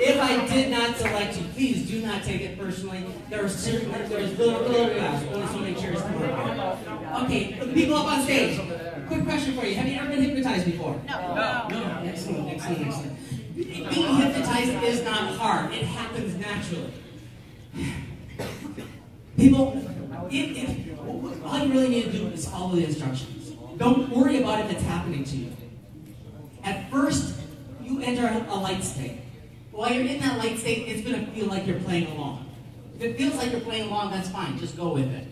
If I did not select you, please do not take it personally. There was little guys, only so many chairs to work on. Okay, people up on stage. Quick question for you. Have you ever been hypnotized before? No. Excellent. Being hypnotized is not hard. It happens naturally. People, all you really need to do is follow the instructions. Don't worry about if it's happening to you. At first, you enter a light state. While you're in that light state, it's going to feel like you're playing along. If it feels like you're playing along, that's fine. Just go with it.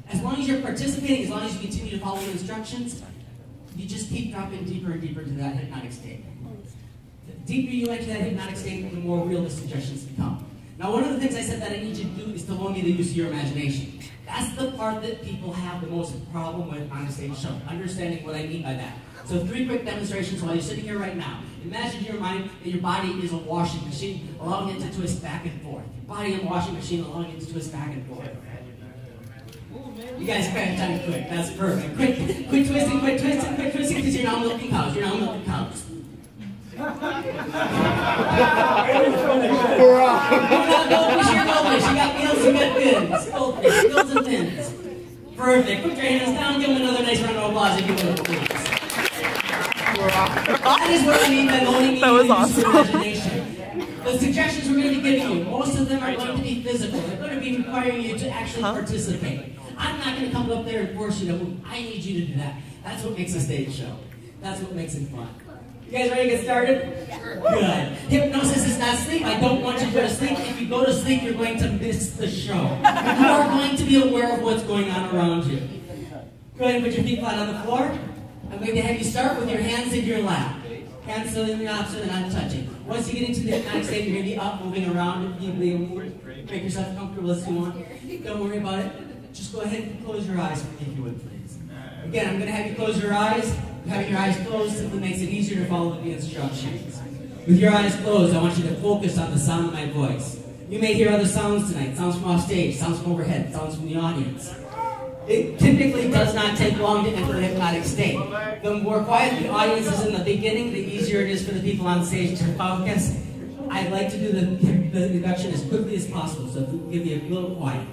As long as you're participating, as long as you continue to follow the instructions, you just keep dropping deeper and deeper into that hypnotic state. The deeper you enter that hypnotic state, the more real the suggestions become. Now, one of the things I said that I need you to do is to loan me the use of your imagination. That's the part that people have the most problem with on a stage show, understanding what I mean by that. So 3 quick demonstrations while you're sitting here right now. Imagine in your mind that your body is a washing machine, allowing it to twist back and forth. Your body is a washing machine, allowing it to twist back and forth. You guys can kind of quick. That's perfect. Quick twisting, because you're now milking cows. You're now milking cows. No, goldfish, you're goldfish. You got gills, you got fins. Goldfish, gills and fins. Perfect. Put your hands down, give them another nice round of applause if you will, please. That is what I mean by loaning the use of imagination. The suggestions we're going to be giving you, most of them are going to be physical. They're going to be requiring you to actually participate. I'm not going to come up there and force you to move. I need you to do that. That's what makes a stage show. That's what makes it fun. You guys ready to get started? Good. Hypnosis is not sleep. I don't want you to go to sleep. If you go to sleep, you're going to miss the show. You are going to be aware of what's going on around you. Go ahead and put your feet flat on the floor. I'm going to have you start with your hands in your lap. Hands still in the opposite and not touching. Once you get into the hypnotic state, you're going to be up, moving around. You can make yourself comfortable as you want. Don't worry about it. Just go ahead and close your eyes for me, if you would, please. Again, I'm going to have you close your eyes. Having your eyes closed simply makes it easier to follow the instructions. With your eyes closed, I want you to focus on the sound of my voice. You may hear other sounds tonight. Sounds from off stage, sounds from overhead, sounds from the audience. It typically does not take long to enter the hypnotic state. The more quiet the audience is in the beginning, the easier it is for the people on stage to focus. I'd like to do the introduction as quickly as possible, so if we can give you a little quiet.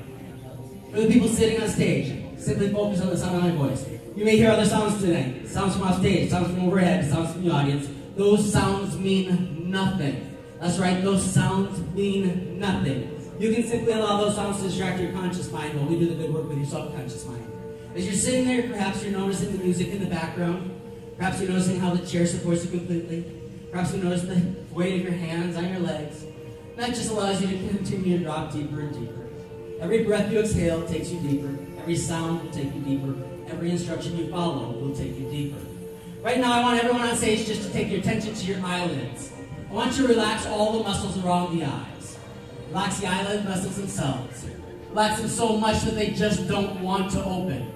For the people sitting on stage, simply focus on the sound of my voice. You may hear other sounds tonight. Sounds from off stage, sounds from overhead, sounds from the audience. Those sounds mean nothing. That's right, those sounds mean nothing. You can simply allow those sounds to distract your conscious mind while we do the good work with your subconscious mind. As you're sitting there, perhaps you're noticing the music in the background. Perhaps you're noticing how the chair supports you completely. Perhaps you notice the weight of your hands on your legs. That just allows you to continue to drop deeper and deeper. Every breath you exhale takes you deeper. Every sound will take you deeper. Every instruction you follow will take you deeper. Right now, I want everyone on stage just to take your attention to your eyelids. I want you to relax all the muscles around the eyes. Relax the eyelid muscles themselves. Relax them so much that they just don't want to open.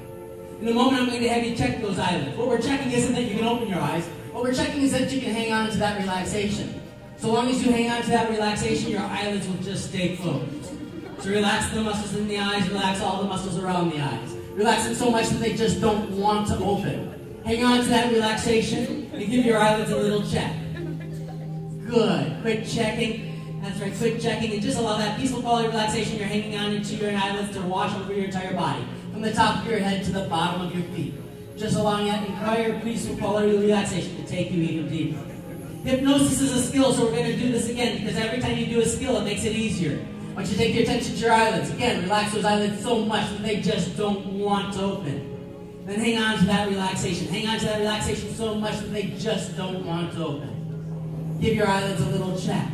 In a moment, I'm going to have you check those eyelids. What we're checking isn't that you can open your eyes. What we're checking is that you can hang on to that relaxation. So long as you hang on to that relaxation, your eyelids will just stay closed. So relax the muscles in the eyes, relax all the muscles around the eyes. Relax them so much that they just don't want to open. Hang on to that relaxation and give your eyelids a little check. Good. Quick checking. That's right, quick checking. And just allow that peaceful quality of relaxation you're hanging on to your eyelids to wash over your entire body. From the top of your head to the bottom of your feet. Just allowing that entire peaceful quality of relaxation to take you even deeper. Hypnosis is a skill, so we're going to do this again because every time you do a skill, it makes it easier. I want you to take your attention to your eyelids. Again, relax those eyelids so much that they just don't want to open. Then hang on to that relaxation. Hang on to that relaxation so much that they just don't want to open. Give your eyelids a little check.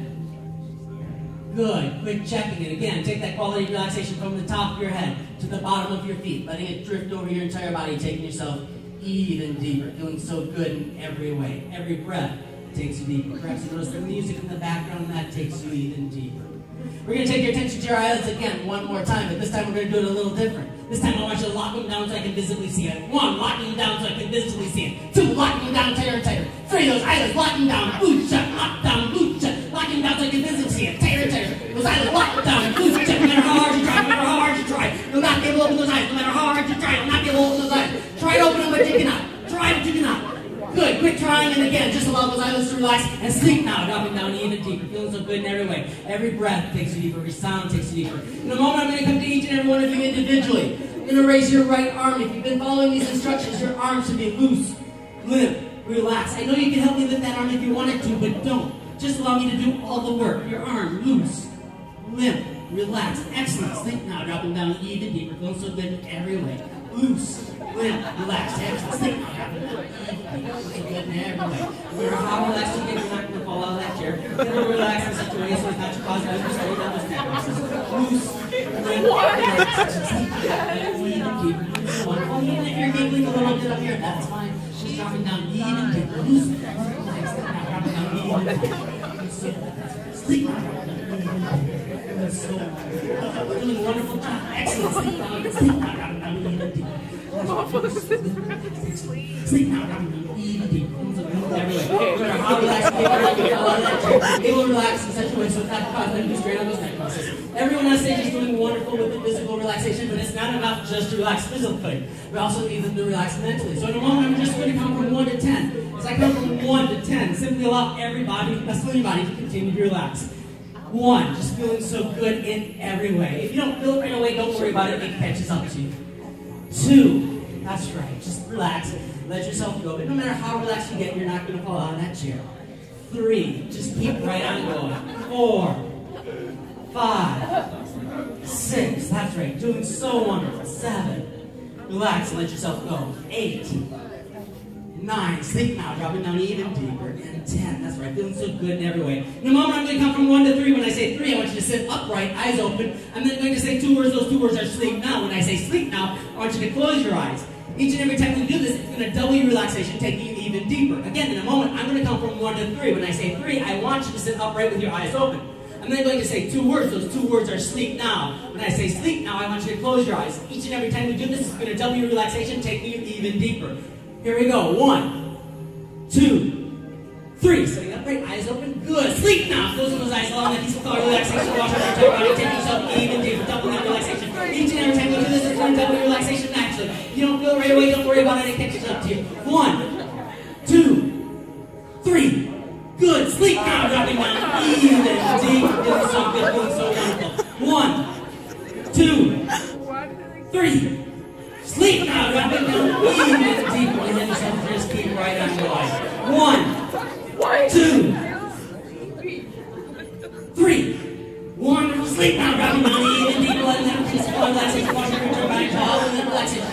Good. Quick checking it. Again, take that quality of relaxation from the top of your head to the bottom of your feet, letting it drift over your entire body, taking yourself even deeper, feeling so good in every way. Every breath takes you deeper. Perhaps you notice the music in the background, and that takes you even deeper. We're going to take your attention to your eyelids again one more time, but this time we're going to do it a little different. This time I want you to lock them down so I can visibly see it. 1, locking them down so I can visibly see it. 2, locking them down tighter and tighter. 3, those eyelids locking down. Boot shut, lock down, boot shut. Locking down so I can visibly see it. Tighter and tighter. Those eyelids locked down. Boot shut. No matter how hard you try, no matter how hard you try, you'll not be able to open those eyes. No matter how hard you try, you'll not be able to open those eyes. Try to open them, but you cannot. Try, but you cannot. Good. quit trying, and again, just allow those eyelids to relax and sleep now, dropping down even deeper, feeling so good in every way. Every breath takes you deeper, every sound takes you deeper. In a moment, I'm going to come to each and every one of you individually. You're going to raise your right arm. If you've been following these instructions, your arm should be loose, limp, relax. I know you can help me lift that arm if you wanted to, but don't. Just allow me to do all the work. Your arm, loose, limp, relax. Excellent. Sleep now, dropping down even deeper, feeling so good in every way. Loose, limp, relax. Excellent. Sleep now, dropping down even deeper, feeling so good in every way. No matter how relaxed you get, you're not going to fall out of that chair. You're going to relax in such a way so it's not your cause to stay down those neck muscles. Loose, limp, relax. Sleep now, even deeper. Wonderful. Even if you're giggling a little bit up here, that's fine. She's dropping down even deeper. Loose, relax. Sleep now, dropping down even deeper. Sleep now, dropping down even deeper. So we're doing a wonderful job. Excellent. Sleep now. Sleep now, dropping down even deeper. Sleep now, dropping down even deeper. Everywhere. No matter how relaxed you get, it will relax in such a way so it's not causing them to be straight on those neck muscles. Everyone on stage is doing wonderful with the physical relaxation, but it's not enough just to relax physically. We also need them to relax mentally. So in a moment, I'm just going to count from 1 to 10. As I count from 1 to 10, simply allow everybody, especially your body, to continue to relax. 1, just feeling so good in every way. If you don't feel it right away, don't worry about it. It catches up to you. 2, that's right. Just relax. Let yourself go. But no matter how relaxed you get, you're not going to fall out of that chair. 3, just keep right on going. 4, 5, 6, that's right. Doing so wonderful. 7, relax and let yourself go. 8, 9, sleep now, dropping down even deeper. And 10, that's right, feeling so good in every way. In a moment, I'm going to count from 1 to 3. When I say 3, I want you to sit upright, eyes open. I'm then going to say 2 words. Those 2 words are sleep now. When I say sleep now, I want you to close your eyes. Each and every time we do this, it's going to double your relaxation, taking you even deeper. Again, in a moment, I'm going to count from 1 to 3. When I say 3, I want you to sit upright with your eyes open. I'm then going to say 2 words. Those 2 words are sleep now. When I say sleep now, I want you to close your eyes. Each and every time we do this, it's going to double your relaxation, taking you even deeper. Here we go. 1, 2, 3. Sitting upright, eyes open. Good. Sleep now. Closing those eyes, allowing that peaceful thought relaxation wash over your entire body, taking yourself even deeper, doubling that relaxation. Each and every time we do this, it's going to double your relaxation naturally. If you don't feel it right away, don't worry about it. It catches up to you. 1, 2, 3. Good. Sleep now, dropping down even deeper. Feeling so good, feeling so wonderful. 1, 2, 3. Sleep now, dropping down even deeper. And then yourself just keep right on going. 1, 2, 3. Wonderful. Sleep now, dropping down even deeper. Letting that peaceful relaxation wash over your body. All in that relaxation.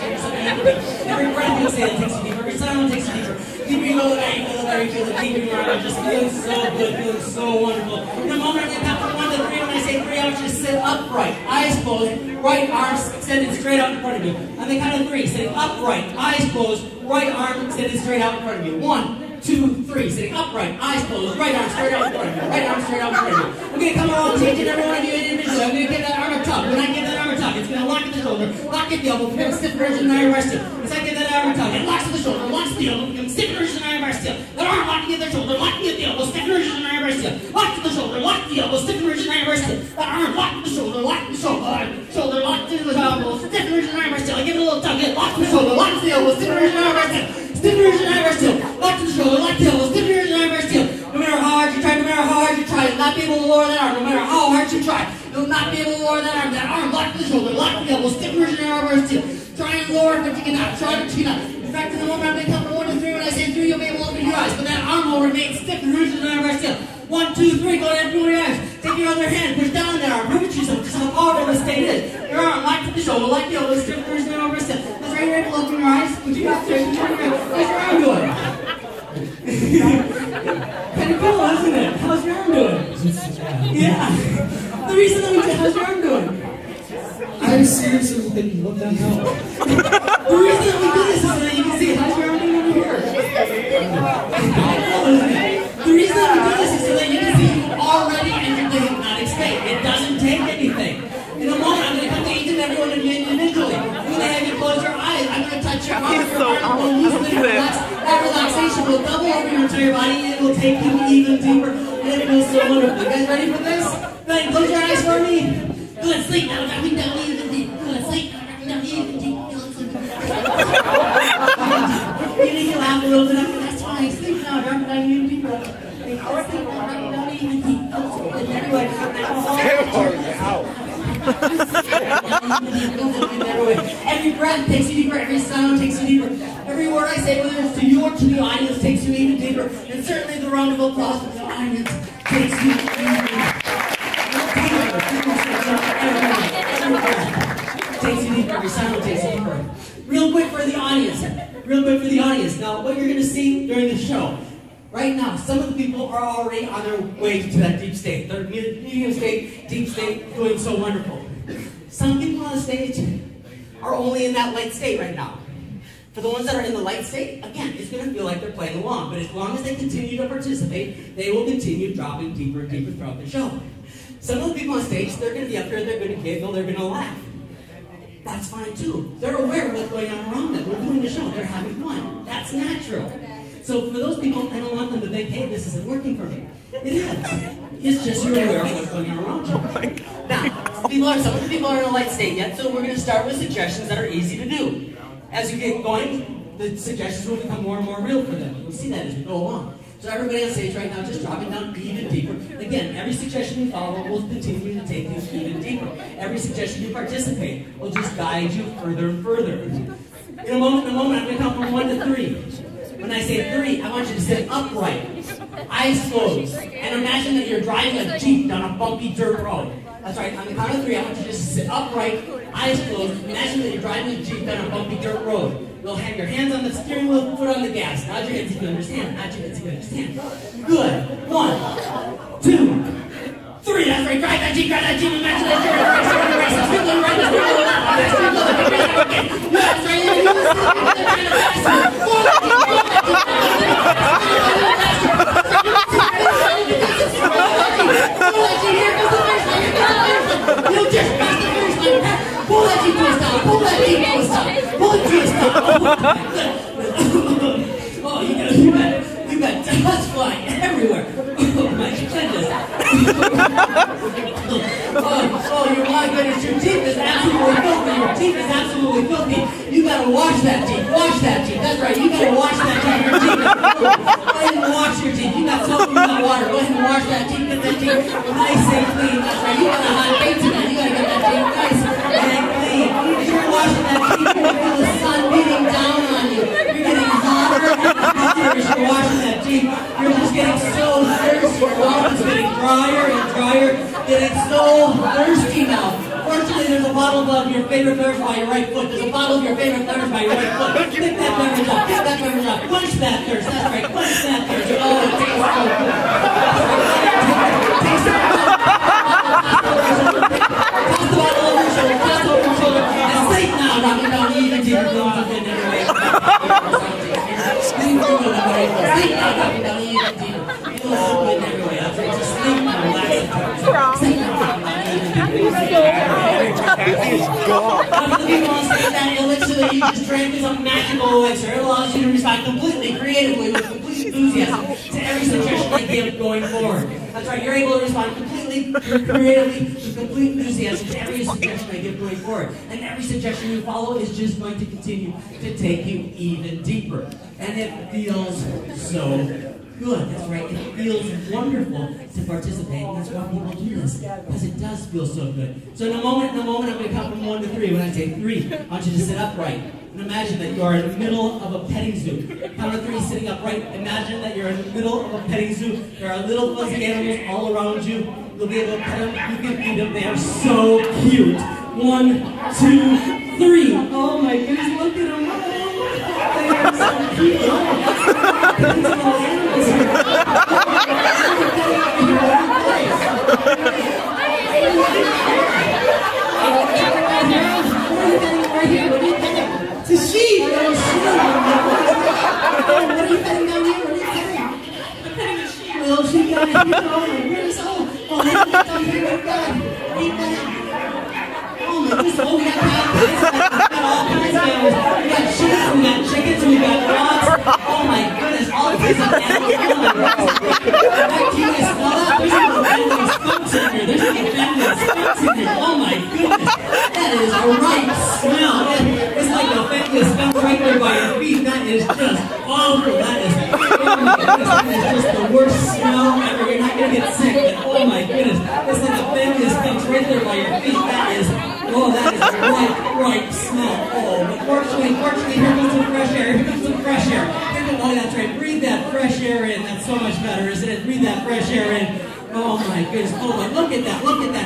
Every breath you exhale takes you deeper. Every sound takes you deeper. Deeper you go, the better you feel, the better you feel, the deeper you are. Just feeling so good, feeling so wonderful. In a moment, I'm going to count from 1 to 3. When I say 3, I want you to sit upright, eyes closed, right arm extended straight out in front of you. On the count of 3, sitting upright, eyes closed, right arm extended straight out in front of you. 1, 2, 3. Sitting upright, eyes closed, right arm straight out in front of you. Right arm straight out in front of you. I'm going to come around, each and every one of you individually. I'm going to give that arm a tug. When I give that arm a tug, it's going to lock at the shoulder, lock at the elbow, become stiff version of an iron bar steel. As I give that arm a tug, it locks at the shoulder, locks at the elbow, become stiff version of an iron bar steel. That arm locking at the shoulder, locking at the elbow, stiff version of an iron bar steel. Lock at the shoulder, lock at the elbow, stiff version of an iron bar steel. That arm locked at the shoulder, locked at the shoulder, locked at the elbow, stiff version of an iron bar steel. I give it a little tug, it locks at the shoulder, locks at the elbow, stiff version of an iron bar steel. Stiff version of an iron bar steel. Lock to the shoulder, lock to the elbow, stiff version of an iron bar steel. No matter how hard you try, no matter how hard you try, you'll not be able to lower that arm. No matter how hard you try, you'll not be able to lower that arm. That arm locked to the shoulder, locked to the elbow, stiff version of an iron bar steel. Try and lower it, but you cannot. Try, but you cannot. In fact, in the moment I'm going to count from 1 to 3. When I say 3, you'll be able to open your eyes, but that arm will remain stiff version of an iron bar steel. 1, 2, 3, go down through your eyes. Take your other hand, push down that arm, prove it to yourself just how powerful this state is. Your arm locked to the shoulder, locked to the elbow, stiff version of an iron bar steel. That's right, you're able to open your eyes. Put your mouth straight, how's your arm doing? Kind of cool, isn't it? How's your arm doing? Yeah. The reason that we did, how's your arm doing? I seriously didn't look that hell. The reason that we do this is so that you can see how's your arm doing over here. The reason that we do this is so that you can see you already entered the hypnotic state. It doesn't take anything. In a moment, I'm going to come to each and every one of you individually. I'm going to have you close your eyes. I'm going to touch your arm. Your arm will loosen and relax. That relaxation will double over your entire body, and it will take you even deeper. And it feels so wonderful. You guys ready for this? Go ahead, close your eyes for me. Good, sleep now, dropping down even deep. Good, sleep now, dropping down even deep. Even if you laugh a little bit after, that's fine. flying. Sleep now, drop it down even deeper. Sleep now, drop it down even deeper. Every breath takes you deeper, every sound takes you deeper. Every word I say, whether it's to you or to the audience, takes you even deeper. And certainly the round of applause from the audience takes you even deeper. Takes you deeper, every sound takes you deeper. Real quick for the audience. Now, what you're going to see during the show, right now, some of the people are already on their way to that deep state. They're medium state, deep state, doing so wonderful. Some people on the stage are only in that light state right now. For the ones that are in the light state, again, it's going to feel like they're playing along. But as long as they continue to participate, they will continue dropping deeper and deeper throughout the show. Some of the people on stage, they're going to be up here, they're going to giggle, they're going to laugh. That's fine too. They're aware of what's going on around them. We're doing the show. They're having fun. That's natural. So for those people, I don't want them to think, hey, this isn't working for me. It is. It's just you're aware of what's going on around you. Now, some of the people are in a light state yet, so we're going to start with suggestions that are easy to do. As you get going, the suggestions will become more and more real for them. You'll see that as we go along. So everybody on stage right now, just dropping down even deeper. Again, every suggestion you follow will continue to take you even deeper. Every suggestion you participate will just guide you further and further. In a moment, I'm going to count from 1 to 3. When I say 3, I want you to sit upright, eyes closed, and imagine that you're driving a Jeep down a bumpy dirt road. That's right, on the count of 3, I want you to just sit upright, eyes closed, imagine that you're driving a Jeep down a bumpy dirt road. You'll have your hands on the steering wheel, foot on the gas. Nod your heads if you understand. Nod your heads if you understand. Good. 1, 2, 3. That's right. Drive that Jeep. Imagine that you're in a race. You're going right. That's right. You're you just passed the finish line. Pull that Jeep to a stop. Pull that Jeep to a stop. Pull it to a stop. Oh, you got dust flying everywhere. Oh my goodness. Oh, my goodness, your Jeep is absolutely filthy. Your Jeep is absolutely filthy. You gotta wash that Jeep. Wash that Jeep. That's right. You gotta wash that Jeep. Your Jeep is filthy. Go ahead and wash your Jeep. You got soap, you got water. Go ahead and wash that Jeep. Get that Jeep nice and clean. That's right. You got a hot day tonight. You gotta get that Jeep nice and clean. If you're washing that Jeep, you're gonna feel the sun beating down on you. You're getting hotter and hotter as you're washing that Jeep. You're just getting so thirsty. Your mouth is getting drier and drier. Getting so thirsty now. Fortunately, there's a bottle of your favorite beverage by your right foot. There's a bottle of your favorite beverage by your right foot. Pick that beverage up. Pick that beverage up. Quench that thirst. That's right. Quench that thirst. Oh, it tastes so good. Taste it. Toss the bottle over your shoulder. Toss it over your shoulder. And sleep now. Rock it down even deeper. Go on in every way. Sleep now. Rock it down even deeper. Feel so good in every way. That's right. Just sleep now. Relax. Sleep now. That elixir that you just drank is a magical elixir. It allows you to respond completely, creatively, with complete enthusiasm to every suggestion I give going forward. That's right, you're able to respond completely, creatively, with complete enthusiasm to every suggestion I give going forward. And every suggestion you follow is just going to continue to take you even deeper. And it feels so good. That's right. It feels wonderful to participate, and that's why people do this, because it does feel so good. So in a moment, I'm going to count from 1 to 3. When I say 3, I want you to sit upright. And imagine that you are in the middle of a petting zoo. Count to 3, sitting upright. Imagine that you're in the middle of a petting zoo. There are little fuzzy animals all around you. You'll be able to pet them. You can feed them. They are so cute. 1, 2, 3. Oh my goodness, look at them. They are so cute. These little animals here. It's a sheep! What are you petting down here? What are you petting? I'm petting a sheep. Little sheep down here. Oh my goodness. Oh, let's get down here. What are you petting? Oh my goodness. Oh, we got cows. We got all kinds of animals. We got chickens, we got chickens, we got dogs. Oh my goodness. All kinds of animals. Oh my goodness. Back to you guys. Smell that? There's some offending skunks in here. There's some offending skunks in here. Oh my goodness. That is a right smell. It's like the offending skunk right there by your feet. That is just awful. That is It's just the worst smell ever. You're not going to get sick, but oh my goodness. It's like a family stinks right there by your feet. That is right smell. Oh, but fortunately, here comes some fresh air. Here comes some fresh air. Oh, that's right. Breathe that fresh air in. That's so much better, isn't it? Breathe that fresh air in. Oh my goodness. Oh, but look at that.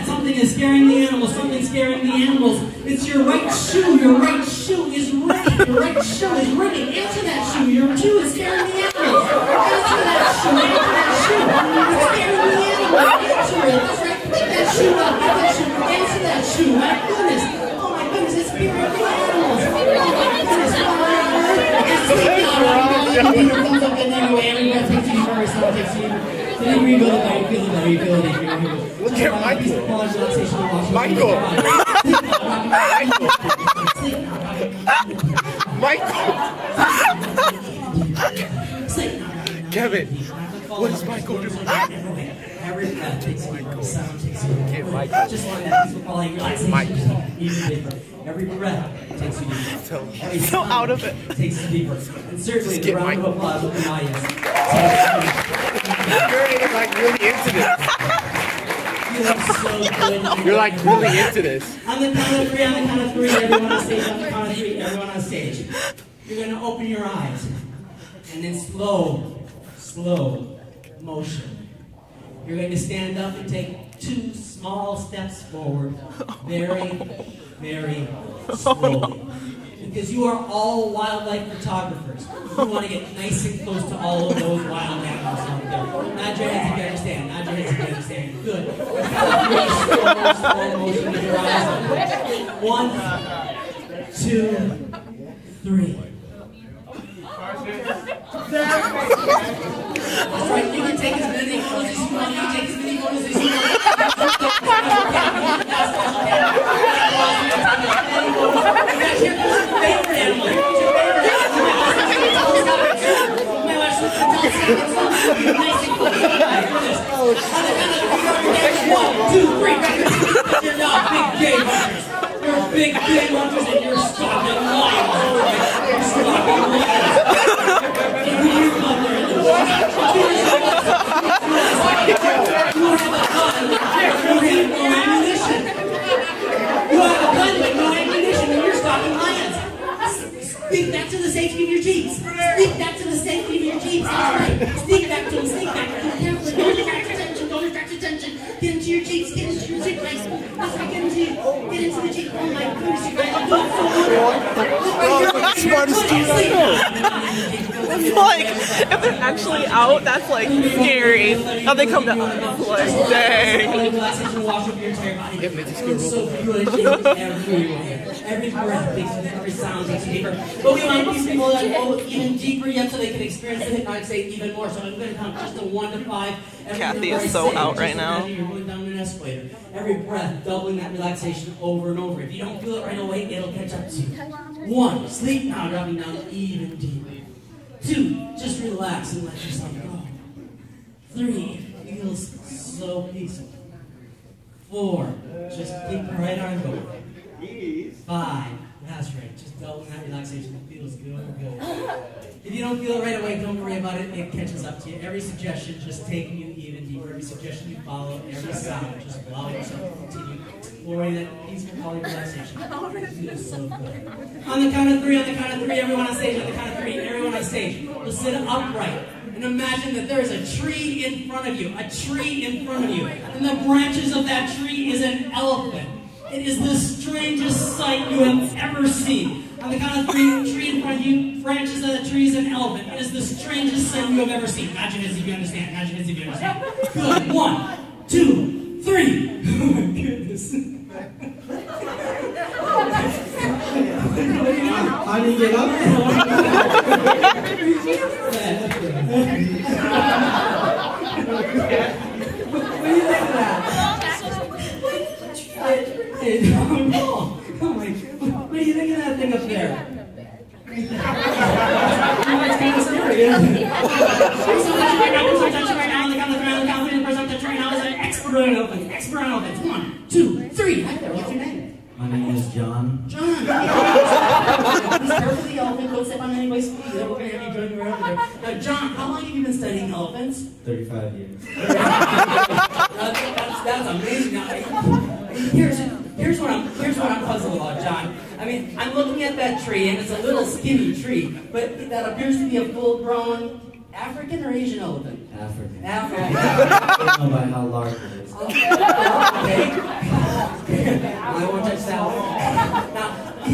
Something is scaring the animals. Something's scaring the animals. It's your right shoe. Your right shoe is ringing. Your right shoe is ringing. Answer that shoe. Your shoe is scaring the animals. Answer that shoe. It's scaring the animals. Answer it. That's right. Pick that shoe up. Pick that shoe. Answer that shoe. My goodness. Oh my goodness. It's scaring the animals. Oh my goodness. Thumbs up and anyway, every breath takes you first, so it takes you. So then you feel it, you feel it. Look at Michael. Kevin, what is Michael doing? Every breath takes you, every sound takes you. Get Michael. Just like that, peaceful quality, relaxation, even deeper. Every breath takes you deeper. He's so out of it. Takes you deeper. And certainly the round of applause with the audience. You're like really into this. You're like really into this. On the count of three, everyone on stage, on the count of three, everyone on stage. You're going to open your eyes. And then slow motion. You're going to stand up and take 2 small steps forward. Very slowly. Because you are all wildlife photographers. You want to get nice and close to all of those wild animals out there. Nod your heads if you understand. Good. Slow motion with your eyes open. 1, 2, 3. That's right. You can take as many photos as you want. You can take as many photos as you want. Here's your favorite animal. Here's your favorite animal. Nice and close. One, two, three. You're not big game hunters. You're big game hunters and you're stalking lions. You're stalking lions. Sneak back to the safety of your Jeeps. Sneak back to the safety of your Jeeps. That's right. Sneak back to them. Sneak back. Carefully. Don't distract attention. Don't distract attention. Get into your Jeeps. Get into your Jeep. That's right. Get into the Jeep. Oh my goodness, you guys are doing so good. Smartest dude I know. It's like, if they're actually out, that's like scary. How they come to us, like, dang. So good everywhere. Every breath takes you, every sound takes you deeper. But we want these people that go even deeper yet so they can experience the hypnotic state even more. So I'm going to count just a 1 to 5. Kathy is so out right now. You're going down an escalator. Every breath doubling that relaxation over and over. If you don't feel it right away, it'll catch up to you. 1, sleep now, dropping down even deeper. 2, just relax and let yourself go. 3, feel so peaceful. 4, just keep the right arm going. 5, that's right, just doubling that relaxation. It feels good. If you don't feel it right away, don't worry about it. It catches up to you. Every suggestion just taking you even deeper. Every suggestion you follow, every sound, just allow yourself to continue exploring that peaceful quality relaxation. It feels so good. On the count of three, everyone on stage, on the count of 3, everyone on stage will sit upright. And imagine that there is a tree in front of you. And the branches of that tree is an elephant. It is the strangest sight you have ever seen. On the count of 3, tree in front of you, branches of the tree is an elephant. It is the strangest sight you have ever seen. Imagine as if you understand. Good. 1, 2, 3. Oh my goodness. How do you get up? What do you think of that? Oh my God. What do you think of that thing up there? It's kind of scary, isn't it? Person touching right now, on the count of 3, on the count of 3, the person touching right now is an expert on elephants. 1, 2, 3. Hi there, what's your name? My name is John. John. He's careful the elephant, don't step on anybody's feet. We're going to have you join me right over there. Now, John, how long have you been elephants? 35 years. That's amazing. Now, here's what I'm puzzled about, John. I mean, I'm looking at that tree, and it's a little skinny tree, but that appears to be a full-grown African or Asian elephant? African. African. I don't know by how large it is. Okay. I won't touch that one. Now, I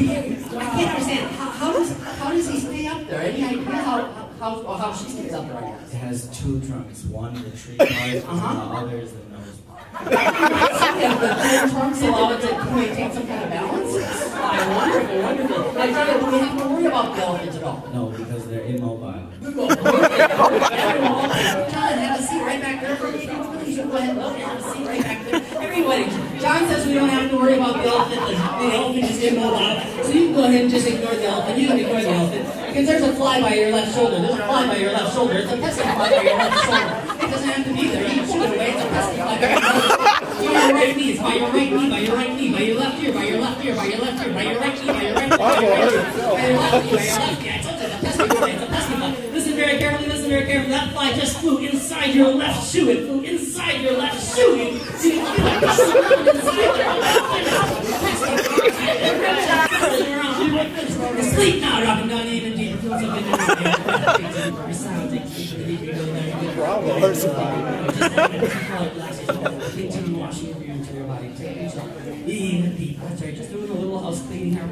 can't understand. How does he stay up there? Any idea how she stays up there, I guess? It has two trunks. One the tree part, and the other is the nose part. The trunks allow it to maintain some kind of balance? Wonderful, wonderful. Now, John, do we have to worry about the elephants at all? No, because they're immobile. John, have a seat right back there for me. Go ahead, look, have a seat right back there. Everybody, John says we don't have to worry about the elephant. The elephant is immobile. So you can go ahead and just ignore the elephant. You can ignore the elephant. Because there's a fly by your left shoulder. There's a fly by your left shoulder. It's a pesky fly by your left shoulder. It doesn't have to be there. You can shoot it away. It's a pesky fly by your left shoulder. By your right knee, by your right knee, by your right knee, by your left ear, by your left ear, by your left ear, by your right knee, by your right knee, by your right ear, by your left knee, by your left knee. I told you, it's a pesky fly. It's a pesky fly. Listen very carefully. Listen very carefully. That fly just flew inside your left shoe. It flew inside your left shoe. You feel like it's around inside your left. Sleep now, dropping down even deeper. Feel something in your sound. Take deeper, deeper. Bravo. Continue washing over your entire body. Take yourself even deeper. That's right. Just doing a little house cleaning here.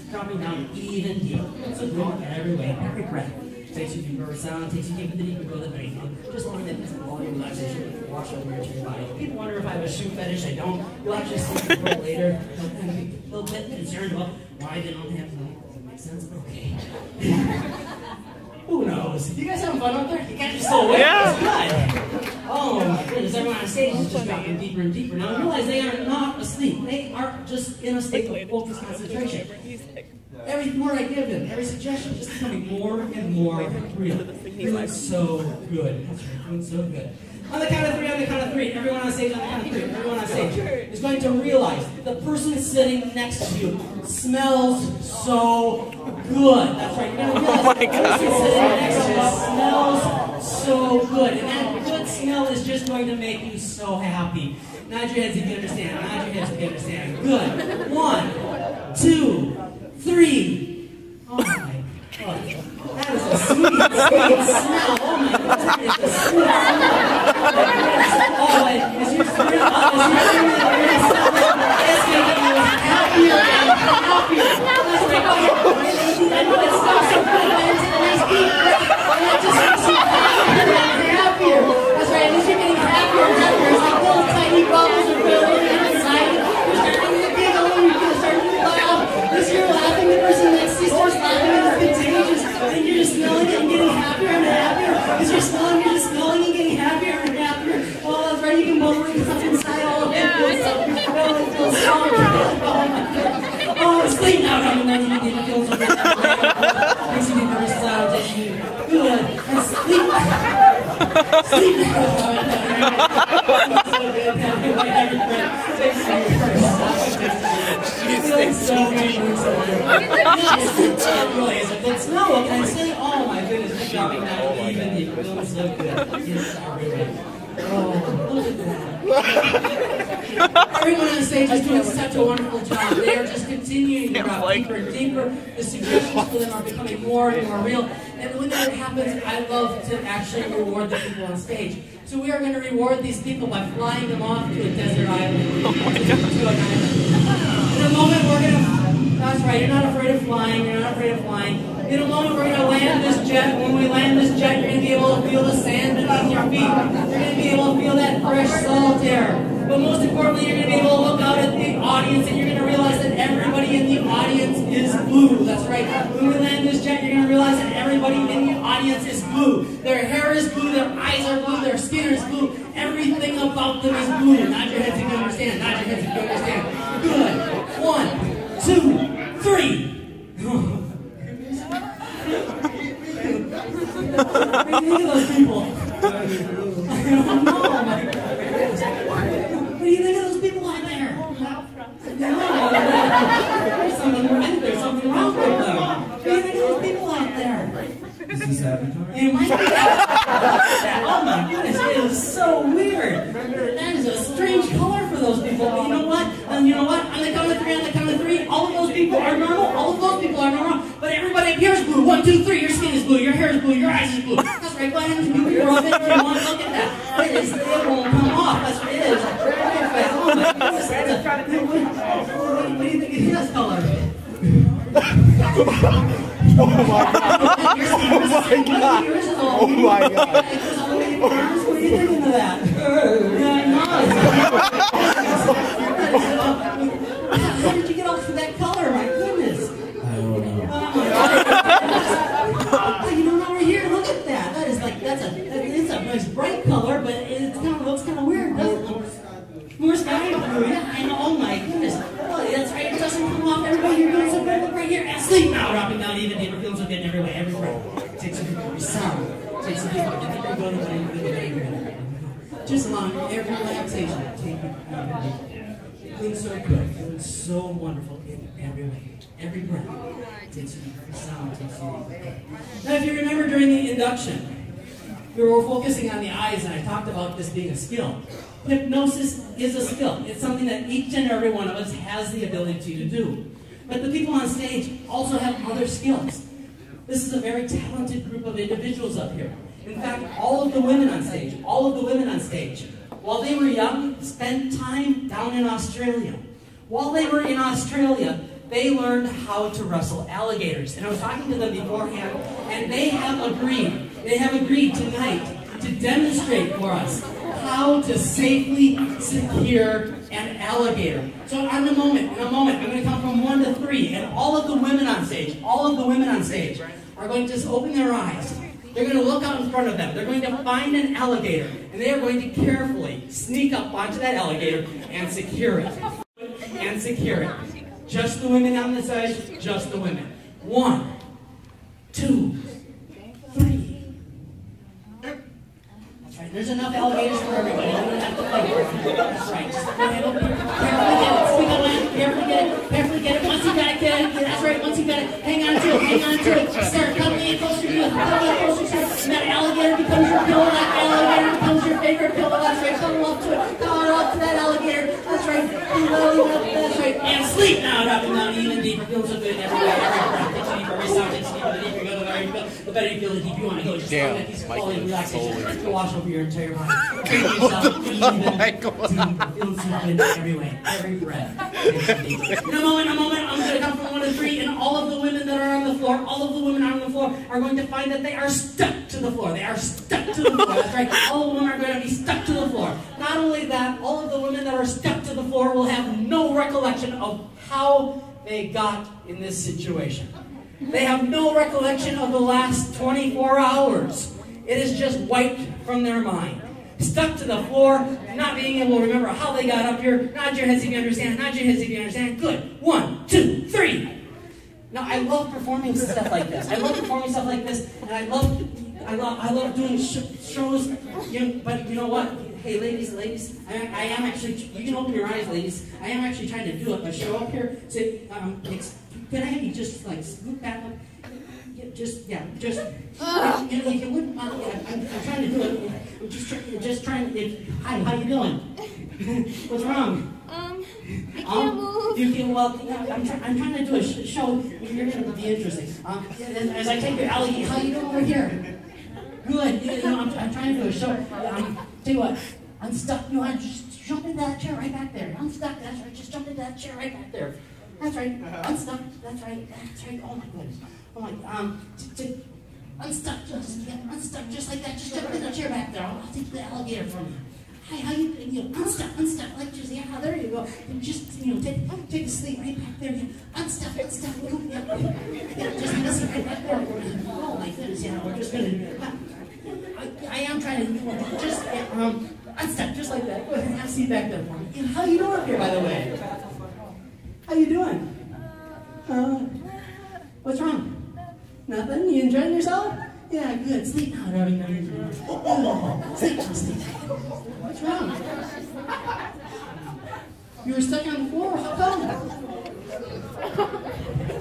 Dropping down even deeper. So going every way, every breath. Takes you deeper sound, takes you deeper, deeper, go to the brain. Just want to get all your relaxation, wash over your entire body. People wonder if I have a shoe fetish. I don't. You'll actually see it a little later. They'll be a little bit concerned about why they don't have money. Does it make sense? Okay. Who knows? You guys having fun up there? You guys are so awake. Yeah. That's good. Oh my goodness, everyone on stage is just dropping deeper and deeper. Now realize they are not asleep. They are just in a state of focused concentration. Every word I give them, every suggestion, just becoming more and more real. Feeling so good. That's right, feeling so good. On the count of three, everyone on stage, on the count of three, everyone on stage is going to realize the person sitting next to you smells so good. That's right, you're going to realize the person sitting next to you smells so good. And that good smell is just going to make you so happy. Nod your heads if you understand. Nod your heads if you understand. Good. 1, 2, 3. Oh my God. That is a sweet, sweet smell. Oh my God. That is a sweet smell. Oh, is your spirit up? Is your spirit it's making you happier and happier. That's right. Go ahead. I know it smells so good. But it's a nice deep breath. And that just makes you happier and happier. That's right. As you're getting happier and happier, it's like little tiny bubbles are filling inside. You're starting to giggle and you're starting to laugh. As you're laughing, the person next to you starts laughing and it's contagious. And you're just smelling it and getting happier and happier. As you're smelling, you're just smelling and getting happier and happier. Oh, that's right. You can bubble it up inside all of it. Oh, it feels so good. Oh, sleep now. Coming down even deeper. Feels so good. Makes you deeper sound. Takes you good. And sleep. Sleep now. Feels so good. It really is a good smell. What can I say? Oh my goodness, you're dropping down even deeper. Feeling so good. Yes, everywhere. Oh, look at that. Everyone on the stage is doing such a wonderful job. They are just continuing to drop deeper and deeper. The suggestions for them are becoming more and more real. And when that happens, I love to actually reward the people on stage. So we are going to reward these people by flying them off to a desert island. Oh my God. To an island. In a moment, we're going to... That's right, you're not afraid of flying. You're not afraid of flying. In a moment, we're going to land this jet. When we land this jet, you're going to be able to feel the sand beneath your feet. You're going to be able to feel that fresh salt air. But most importantly, you're going to be able to look out at the audience and you're going to realize that everybody in the audience is blue. That's right. When we land this jet, you're going to realize that everybody in the audience is blue. Their hair is blue, their eyes are blue, their skin is blue. Everything about them is blue. Nod your heads if you understand. Nod your heads if you understand. Good. 1, 2, 3. Look at those people. I don't know. What do you think of those people out there? No, there's something wrong with them. What do you think of those people out there? Is this Avatar? It might be Avatar. right. Go ahead and do your own thing if you want. Look at that. It won't come off. That's what it is. Oh my goodness. What do you think it is color? Oh my god! Oh my god! What are you thinking of that? How did you get off to that color? My goodness. I don't know. You know, over here, look at that. That is like, it's a nice bright color, but it kind of looks kind of weird, doesn't it? More sky blue, yeah, I know. Oh my goodness. Oh, that's right. It doesn't come off. Everybody, you're doing so good. Look right here. And sleep now. Dropping down even deeper. Feeling so good in every way. Every breath. Take some deeper sound. Take some deeper. Just allowing every relaxation. Take it. Feeling so good. Feeling so wonderful in every way. Every breath. Take some deeper sound. Take some deeper. Now, if you remember during the induction, we were focusing on the eyes, and I talked about this being a skill. Hypnosis is a skill. It's something that each and every one of us has the ability to do. But the people on stage also have other skills. This is a very talented group of individuals up here. In fact, all of the women on stage, while they were young, spent time down in Australia. While they were in Australia, they learned how to wrestle alligators. And I was talking to them beforehand, and they have agreed tonight to demonstrate for us how to safely secure an alligator. So in a moment, I'm going to count from 1 to 3, and all of the women on stage are going to just open their eyes. They're going to look out in front of them. They're going to find an alligator, and they are going to carefully sneak up onto that alligator and secure it. Just the women on the side, just the women. 1, 2, 3. That's right. There's enough alligators for everybody. You don't have to fight. That's right. Just go ahead over here. Carefully get it. Sneak on in. Carefully get it. Once you got it, get it. That's right. Once you got it, hang on to it. Start cuddling in closer to it. And that alligator becomes your pillow. That alligator becomes your favorite pillow. That's right. Cuddle up to it. Cuddle up to that alligator. That's right. That's right. And sleep now. Dropping down even deeper. Feeling so good everywhere. Every breath. Takes you deeper. Every sound takes you deeper. The deeper you go, the better you feel. The better you feel, the deeper you want to go. Just find that piece of quality and relaxation. Just go wash over your entire body. Treat yourself even deeper. Feeling so good every way. Every breath. In a moment, I'm going to count from 1 to 3, and all of the women that are on the floor, are going to find that they are stuck to the floor. That's right. All of the women are going to be stuck to the floor. Not only that, all of the women that are stuck to the floor will have no recollection of how they got in this situation. They have no recollection of the last 24 hours. It is just wiped from their mind. Stuck to the floor, not being able to remember how they got up here. Nod your heads if you understand. Good. 1, 2, 3. Now, I love performing stuff like this. And I love doing shows. But you know what? Hey, ladies, I am actually. You can open your eyes, ladies. I am actually trying to do it. But show up here. Say, can I have you just like scoot back up? I'm trying to do it. I'm just trying. Hi, how you doing? What's wrong? I can't move. You can, well, I'm trying to do a show. You're going to be interesting. As I take your alligator, how you doing over here? Good. I'm trying to do a show. Tell you what, I'm stuck. Just jump into that chair right back there. I'm stuck. That's right. Just jump into that chair right back there. That's right. Unstuck. That's right. Oh my goodness. Oh my. Unstuck. Unstuck. Just like that. Just jump in the chair back there. I'll take the alligator from you. Hi, how you? Unstuck. Like just there you go. And just take a sleep right back there. Unstuck. Just have a seat right back there. Oh my goodness. Yeah, we're just gonna. I am trying to just unstuck just like that. Go ahead and have a seat back there for me. And how you doing up here, by the way? How you doing? What's wrong? Nothing? You enjoying yourself? Yeah, good. Sleep now, darling. Sleep. What's wrong? You were stuck on the floor. How come?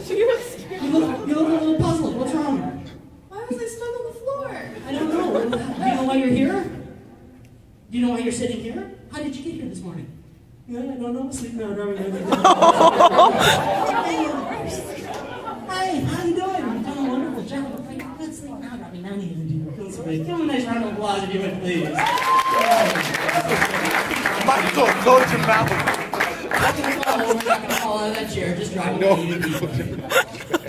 You look a little puzzled. What's wrong? Why was I stuck on the floor? I don't know. Do you know why you're here? Do you know why you're sitting here? How did you get here this morning? Yeah, I don't know. Sleep now, darling. Hi, how you doing? You're doing a wonderful job. good sleep now, dropping down even deeper. Feeling so good. Give him a nice round of applause if you would, please. Michael, go to Malcolm. We're not going to fall out of that chair, just driving down even deeper.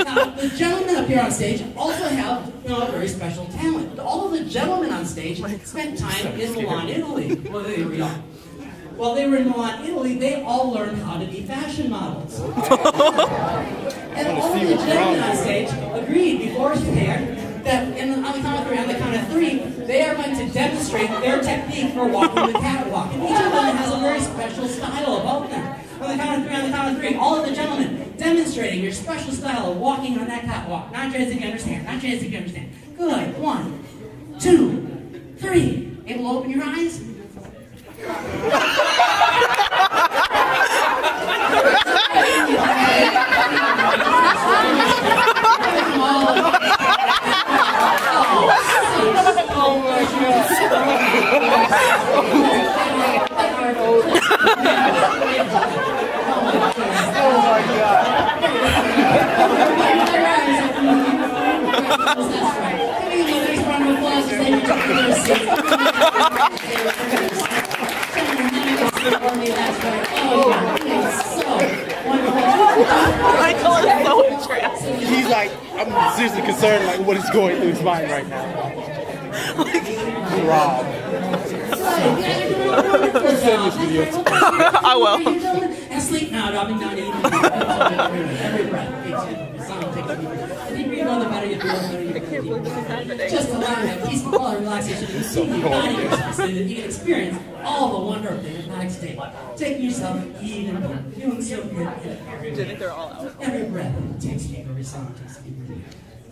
Now, the gentlemen up here on stage also have, a very special talent. All of the gentlemen on stage spent time in Milan, Italy. Well, they were young. While they were in Milan, Italy, they all learned how to be fashion models. And all of the gentlemen on stage agreed beforehand that on the count of three, they are going to demonstrate their technique for walking the catwalk. And each of them has a very special style about them. On the count of three, all of the gentlemen demonstrating your special style of walking on that catwalk. Not just if you understand. Not just if you understand. Good. 1, 2, 3. Able to open your eyes? Michael is so trapped. He's like, I'm seriously concerned, like, what is going through his mind right now. Rob. I will. And sleep now, dropping down to every breath. The deeper you go, the better you feel. Just allow that peaceful color relaxation to continue your body yourself so that you can experience all the wonder of the hypnotic state. Taking yourself even more. Feeling so good. Do you think they're all out? Every breath takes deeper, every song takes deeper.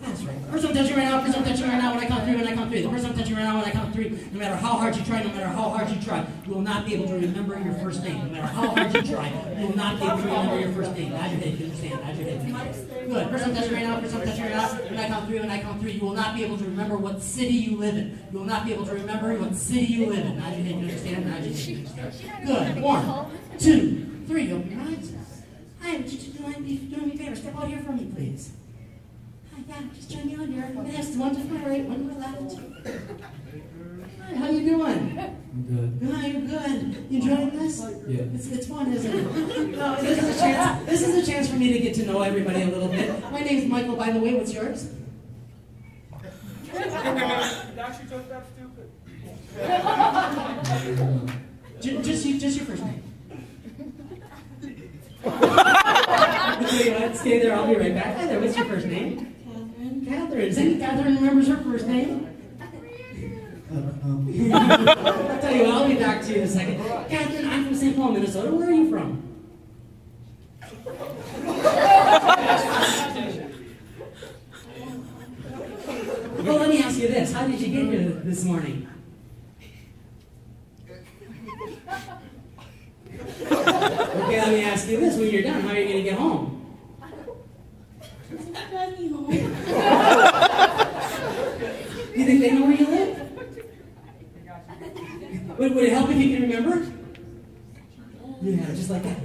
That's right. First I'm touching right now, first I'm touching right now when I count three, when I count three. The first I'm touching right now when I count three, no matter how hard you try, no matter how hard you try, you will not be able to remember your first name. No matter how hard you try, you will not be able to remember your first name. Nod your head, you understand. Nod your head. Good. First I'm touching right now, first I'm touching right now. When I count three, you will not be able to remember what city you live in. You will not be able to remember what city you live in. Nod your head, you understand. Nod your head, you understand. Good. 1, 2, 3. Open your eyes. Hi, would you doing me a favor? Step out here for me, please. Yeah, just turn me on here. Yes, one to my right, one to my left. Hi, how you doing? I'm good. Good, good. You enjoying this? Yeah. It's fun, isn't it? No, this is a chance for me to get to know everybody a little bit. My name's Michael, by the way. What's yours? Just your first name. Stay there, I'll be right back. Hi there, what's your first name? Catherine. Does any Catherine remembers her first name? I'll tell you, I'll be back to you in a second. Catherine, I'm from St. Paul, Minnesota. Where are you from? Well, let me ask you this. How did you get here this morning? Okay, let me ask you this. When you're done, how are you going to get home? You think they know where you live? Would it help if you can remember? Yeah, just like that.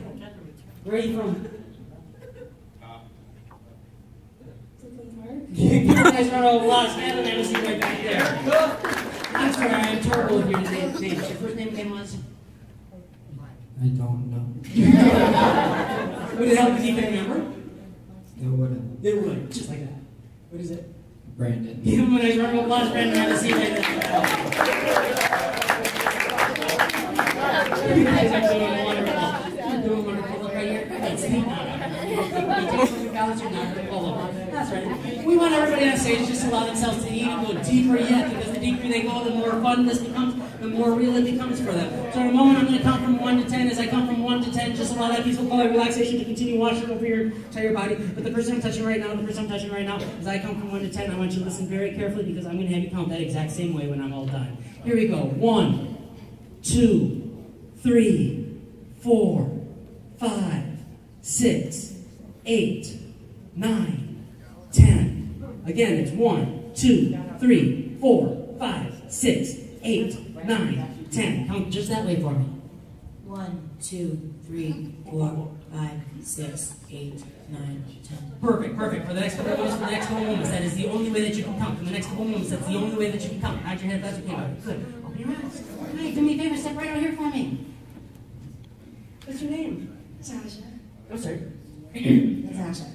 Where are you from? Give a nice round of applause. Stand and have a seat right back there. I'm sorry, I'm terrible with your names. Your first name again was? I don't know. Would it help if you can remember? It wouldn't. It would, just like that. What is it? Brandon. Give him a nice round of applause, Brandon. Have a seat right there. You guys are doing wonderful. You're doing wonderful. Look right here. That's it. That's right. We want everybody on stage just to allow themselves to even go deeper yet, because the deeper they go, the more fun this becomes, the more real it becomes for them. So in a moment, I'm going to count from 1 to 10. As I count from 1 to 10, just allow that peaceful color relaxation to continue washing over your entire body. But the person I'm touching right now, as I count from 1 to 10, I want you to listen very carefully, because I'm going to have you count that exact same way when I'm all done. Here we go. 1, 2, 3, 4, 5, 6, 8, 9, 10. Again, it's 1, 2, 3, 4, 5, 6, 8, 9, 10. Count just that way for me. 1, 2, 3, 4, 5, 6, 8, 9, 10. Perfect, perfect. For the next couple moments, that is the only way that you can count. For the next couple moments, that's the only way that you can count. Nod your head, that's okay. Good. Open your eyes. Hey, do me a favor, step right out here for me. What's your name? Natasha. Oh, sorry. Natasha.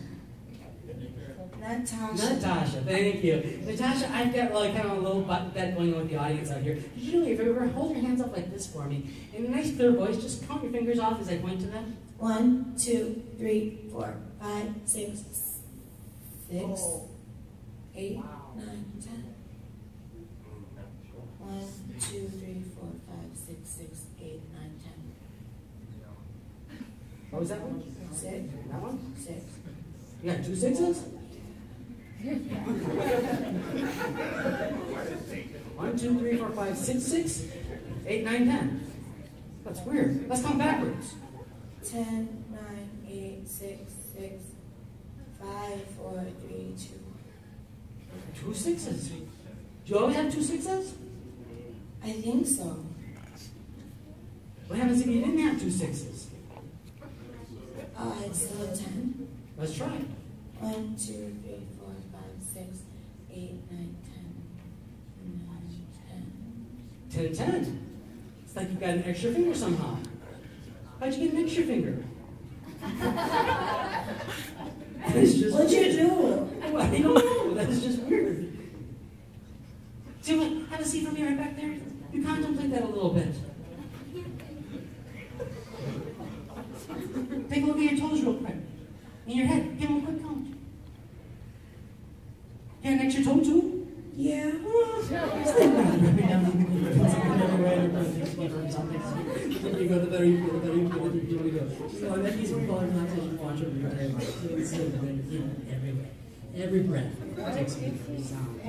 Natasha, thank you. Natasha, I've got like kind of a little button bet going on with the audience out here. Could you do me a favor? Hold your hands up like this for me. In a nice clear voice, just count your fingers off as I point to them. 1, 2, 3, 4, 5, 6, 8, 9, 10. 1, 2, 3, 4, 5, 6, 6, 8, 9, 10. What was that one? 6. That one? 6. You got 2 sixes? 1, 2, 3, 4, 5, 6, 6, 8, 9, 10. That's weird. Let's count backwards. 10, 9, 8, 6, 6, 5, 4, 3, 2. 2 sixes. Do you always have 2 sixes? I think so. What happens if you didn't have 2 sixes? It's still a 10. Let's try. 1, 2, 3, 4, 5, 6, 8, 9, 10. 10, 10. It's like you got an extra finger somehow. How'd you get an extra finger? It's just What'd you weird. do? I don't know. That's just weird. See what? Have a seat for me right back there. You contemplate that a little bit. Take a look at your toes real quick. In your head. Give them a quick count. You got an extra toe too? Yeah. You go the better you feel, the better you feel, the better you go. So that piece of color relaxation watch every breath takes me for a sound.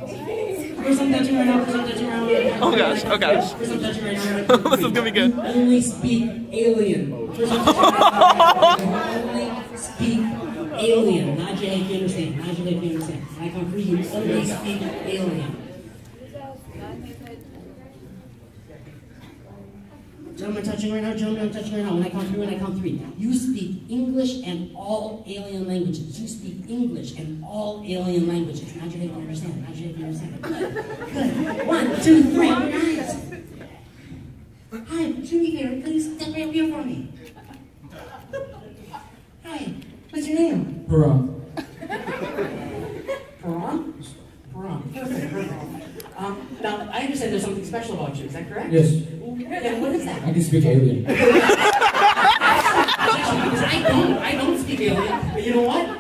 First I'm touching right now, first I'm touching right now. Oh gosh, oh gosh. First I'm touching right now. This is gonna be good. Only speak alien. First I'm touching right now. Only speak alien. Not Jay, if you understand. Not Jay, if you understand. When I come for you, only speak alien. Gentlemen touching right now, gentlemen touching right now. When I count 3. You speak English and all alien languages. You speak English and all alien languages. Nod your head if you understand. Nod your head if you understand. Good. 1, 2, 3. Nice. Hi, do me a favor. Please step right over here for me. Hi. What's your name? Param. Param? Param. Perfect. Now, I understand there's something special about you. Is that correct? Yes. Yeah, what is that? I can speak alien. Because I don't speak alien, but you know what?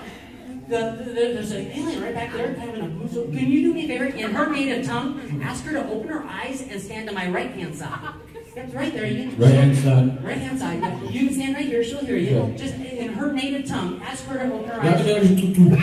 There's an alien right back there, kind of in a blue suit. Can you do me a favor? In her native tongue, ask her to open her eyes and stand to my right-hand side. That's right there. Right-hand side. Right-hand side. Yeah. You can stand right here. She'll hear you. Yeah. Just in her native tongue, ask her to open her eyes. Can you do me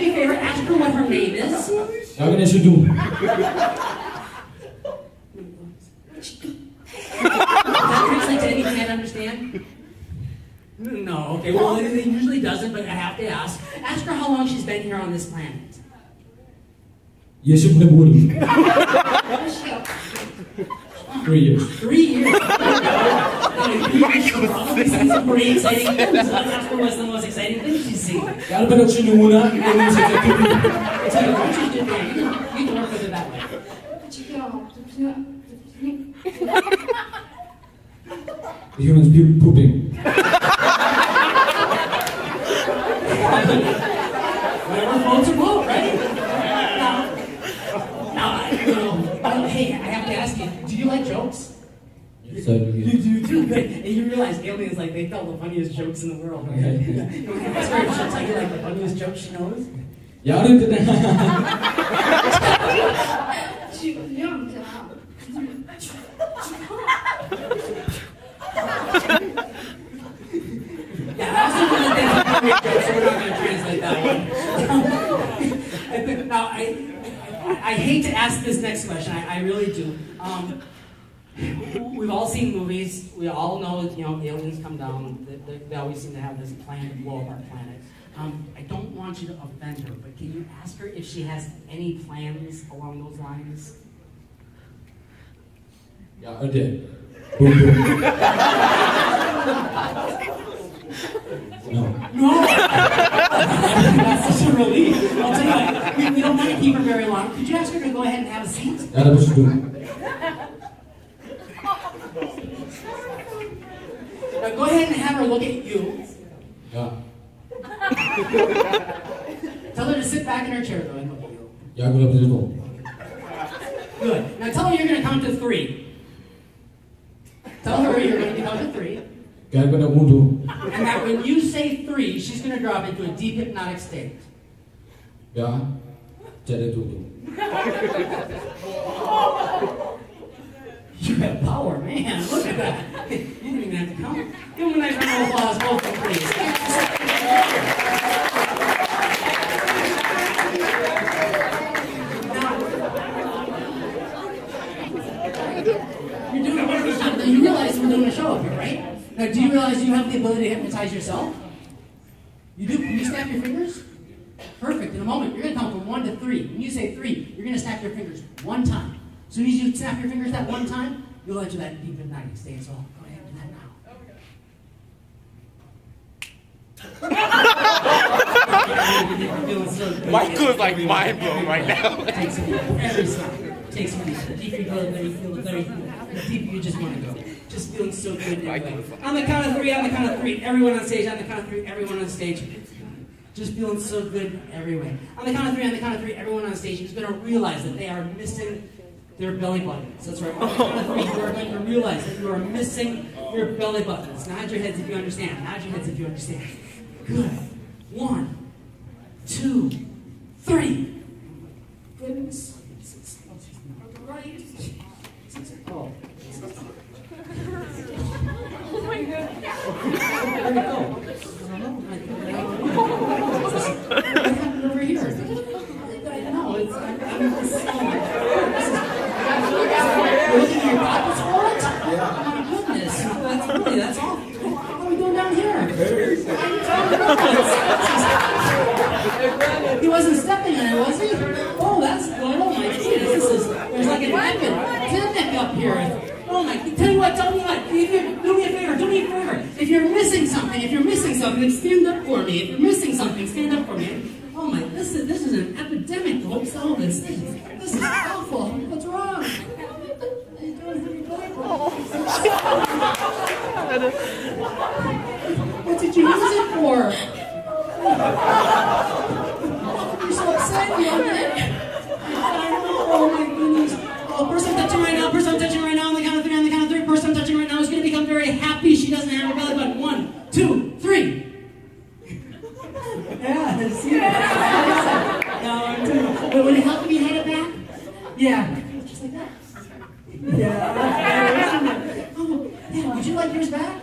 a favor? Ask her what her name is. How can I should do? Does that translate to anything I understand? No, okay, well, it usually doesn't, but I have to ask. Ask her how long she's been here on this planet. Yes, you can believe. 3 years. 3 years. Probably seen some pretty exciting things. Ask her what's the most exciting thing she's seen. Kaya ba nagsinuna? Tell you what she's doing there. You can work with it that way. The humans pooping. Whatever floats your boat, right? Hey, I have to ask you, do you like jokes? Yes, I do. You do too, good. And you realize aliens, like, they tell the funniest jokes in the world, right? Ask her if she'll tell you, like, the funniest joke she knows. Yeah, I did that. Yeah, I also want to think of great jokes, so we're not going to translate that one. Now, I hate to ask this next question, I really do. We've all seen movies. We all know that, aliens come down. They always seem to have this plan to blow up our planet. I don't want you to offend her, but can you ask her if she has any plans along those lines? Yeah, I did. Boom, boom. No. No! That's such a relief. I'll tell you what, we don't want to keep her very long. Could you ask her to go ahead and have a seat? Ja, das musst du tun. Now go ahead and have her look at you. Ja. Tell her to sit back in her chair, though, and look at you. Ja, gut, bitte so. Good. Now tell her you're going to count to 3. Tell her you're going to count to 3. Kijk wat ik moet doen. And that when you say 3, she's going to drop into a deep hypnotic state. Ja, jadi dulu. You have power, man. Look at that. You didn't even have to count. Give them a nice round of applause, both of them, please. You're doing a wonderful job. Now, you realize we're doing a show up here, right? Now, do you realize you have the ability to hypnotize yourself? You do? Can you snap your fingers? Perfect. In a moment, you're going to count from 1 to 3. When you say 3, you're going to snap your fingers 1 time. As soon as you snap your fingers that 1 time, you'll enter that deep hypnotic state. So go ahead and do that now. Michael is like mind blown right now. Takes a deep every time. Takes a deep. The deeper you go, the better you feel. The deeper you just want to go. Just feeling so good. On the count of 3, everyone on stage. On the count of 3, everyone on stage. Just feeling so good everywhere. On the count of 3, everyone on stage is going to realize that they are missing their belly buttons. That's right. On the count of 3, you are going to realize that you are missing your belly buttons. Nod your heads if you understand. Nod your heads if you understand. Good. 1, 2, 3. Goodness. Right. Oh. Oh my God. Where'd it go? What happened over here? I don't know. You're looking at your pockets for it? Yeah. Oh my goodness. That's all. What are we doing down here? He wasn't stepping in it, was he? Oh, that's good. Oh my goodness. There's like an epidemic up here. Oh my, tell me what, do me a favor. If you're missing something, then stand up for me. If you're missing something, stand up for me. Oh my, this is an epidemic, folks. Oh, this is awful. What's wrong? What did you use it for? You're so upset, young man. Oh my goodness. Oh, person I'm touching right now, on the count of 3, person I'm touching right now is going to become very happy she doesn't have her belly button. 1, 2, 3. Yeah, see that? But would it help if you had it back? Yeah. Just like that. Yeah. Oh, yeah, would you like yours back?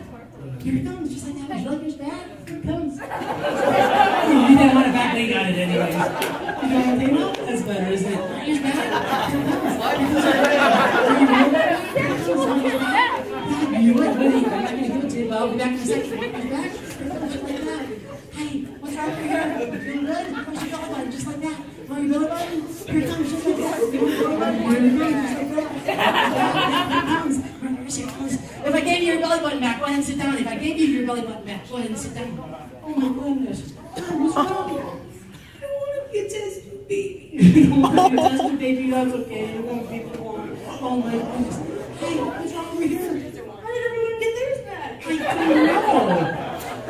Here it comes, just like that. Would you like yours back? Here it comes. You didn't want it back, they got it anyways. You know what I mean? That's better, isn't it? Yours back? Here it comes. You would, buddy. I'm not going to give it to you, but I'll be back in a second. Yours back? Just like that. Hey, what's wrong with your hair? Feeling good? Where's your belly button? Just like that. Want your belly button? Here it comes, just like that. You want your belly button? Here it comes. If I gave you your belly button back, go ahead and sit down. If I gave you your belly button back, go ahead and sit down. Oh my goodness. What's wrong? I don't want to get tested, baby. You don't want to get tested, baby. That's okay. You won't be born. Oh my goodness. Hey, what's wrong over here? How did everyone get theirs back? I don't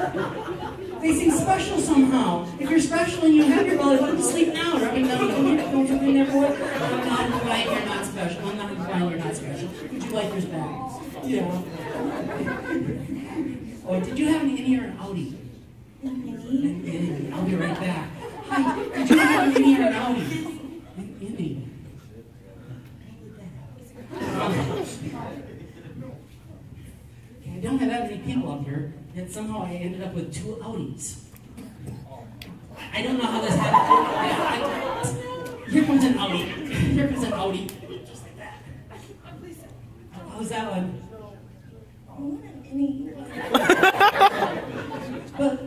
know. They seem special somehow. If you're special and you have your belly button, sleep now. I mean, don't you never work? I'm not implying you're not special. I'm not implying you're not special. Would you like yours back? Yeah. Oh, did you have an innie or an outie? I'll be right back. Hi, did you have an innie or an outie? An innie. I don't have that many people up here, yet somehow I ended up with 2 outies. I don't know how this happened. Here comes an outie. Just like that. How's that one? I want any. But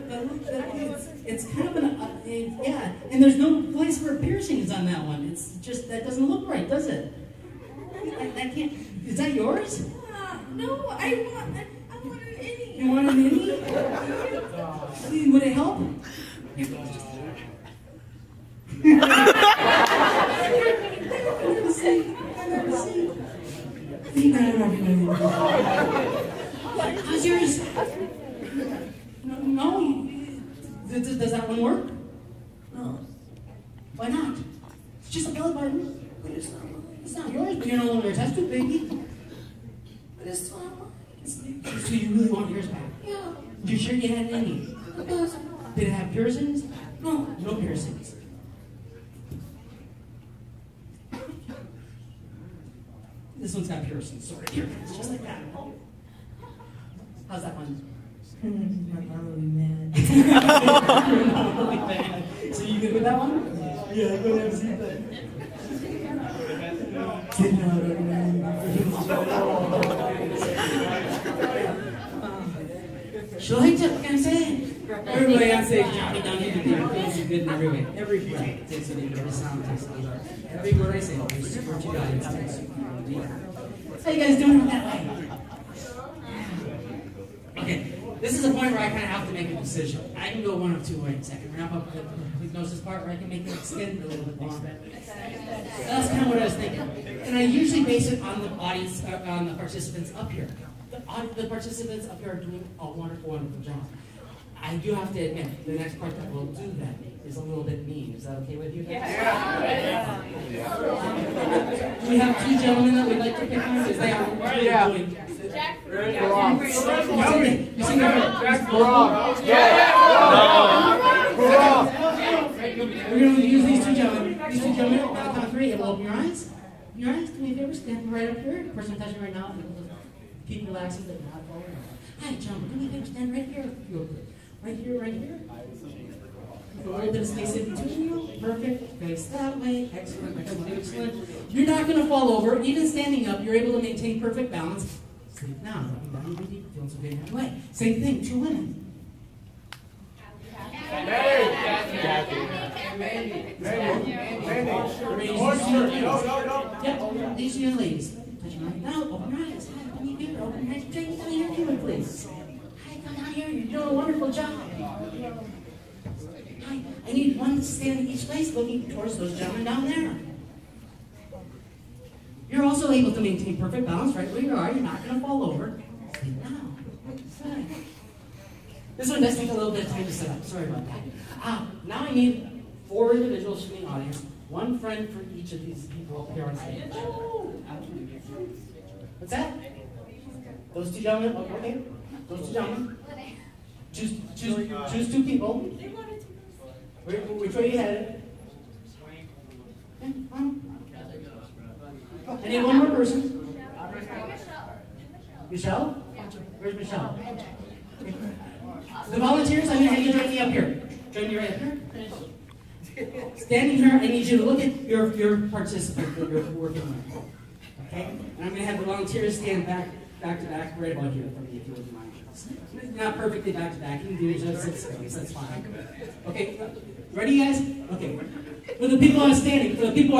it's kind of yeah, and there's no place for piercings on that one. It's just, that doesn't look right, does it? That can't, is that yours? No, I want an any. You want an any? Would it help? How's yours? No. Does that one work? No. Why not? It's just a belly button. But it's not. It's not yours, but you're no longer attached to it, baby. But it's not. So you really want yours back? Yeah. You sure you had any? Did it have piercings? No, no piercings. This one's got piercings, sorry. It's just like that. How's that one? My mom will be mad. So you good with that one? Yeah, go ahead and see that. Should I just, can I say it? Everybody on stage, Johnny, down here, feels good in every way. Every breath takes it in, every sound takes it in. Every word I say, I support you guys. How you guys doing that way? Okay, this is a point where I kind of have to make a decision. I can go one of two ways. I can wrap up the hypnosis part, or I can make it extend a little bit longer. That's kind of what I was thinking. And I usually base it on the audience, on the participants up here. The participants up here are doing a wonderful, wonderful job. I do have to admit, the next part that will do that is a little bit mean. Is that okay with you guys? Yeah. Do we have two gentlemen that we'd like to pick on? Because they are really doing. Jack We're going to use these two gentlemen. These two gentlemen, on the count of three, it will open your eyes. Open your eyes, do me a favor, stand right up here. The person touching right now, keep relaxing, but not forward. Hi, gentlemen, do me a favor, stand right here. Right here, right here. A little bit of space in between you. Perfect. Face that way. Excellent, excellent, excellent. You're not going to fall over. Even standing up, you're able to maintain perfect balance. Sleep now. Looking down really deep. Feeling so good in that way. Same thing, two women. Yep, these young ladies. Touch your right now. Open your eyes. Hi, come here. Open your eyes. Tell me your name, please. Hi, come down here. You're doing a wonderful job. Hi, I need one to stand in each place looking towards those gentlemen down there. You're also able to maintain perfect balance right where you are. You're not going to fall over. Sleep now. Good. This one does take a little bit of time to set up. Sorry about that. Now I need 4 individuals from the audience. One friend for each of these people up here on stage. What's that? Those two gentlemen? Okay. Those two gentlemen. Choose 2 people. Which way are you headed? Okay, I need one more person. Michelle? Where's Michelle? The volunteers, I'm going to have you join me up here. Join me right up here. Standing here, I need you to look at your participant that you're working with. Okay? And I'm going to have the volunteers stand back to back, right about here for me, if you wouldn't mind. Not perfectly back to back. You can do each other 6 space. That's fine. Okay? Ready, guys? Okay. For the people who are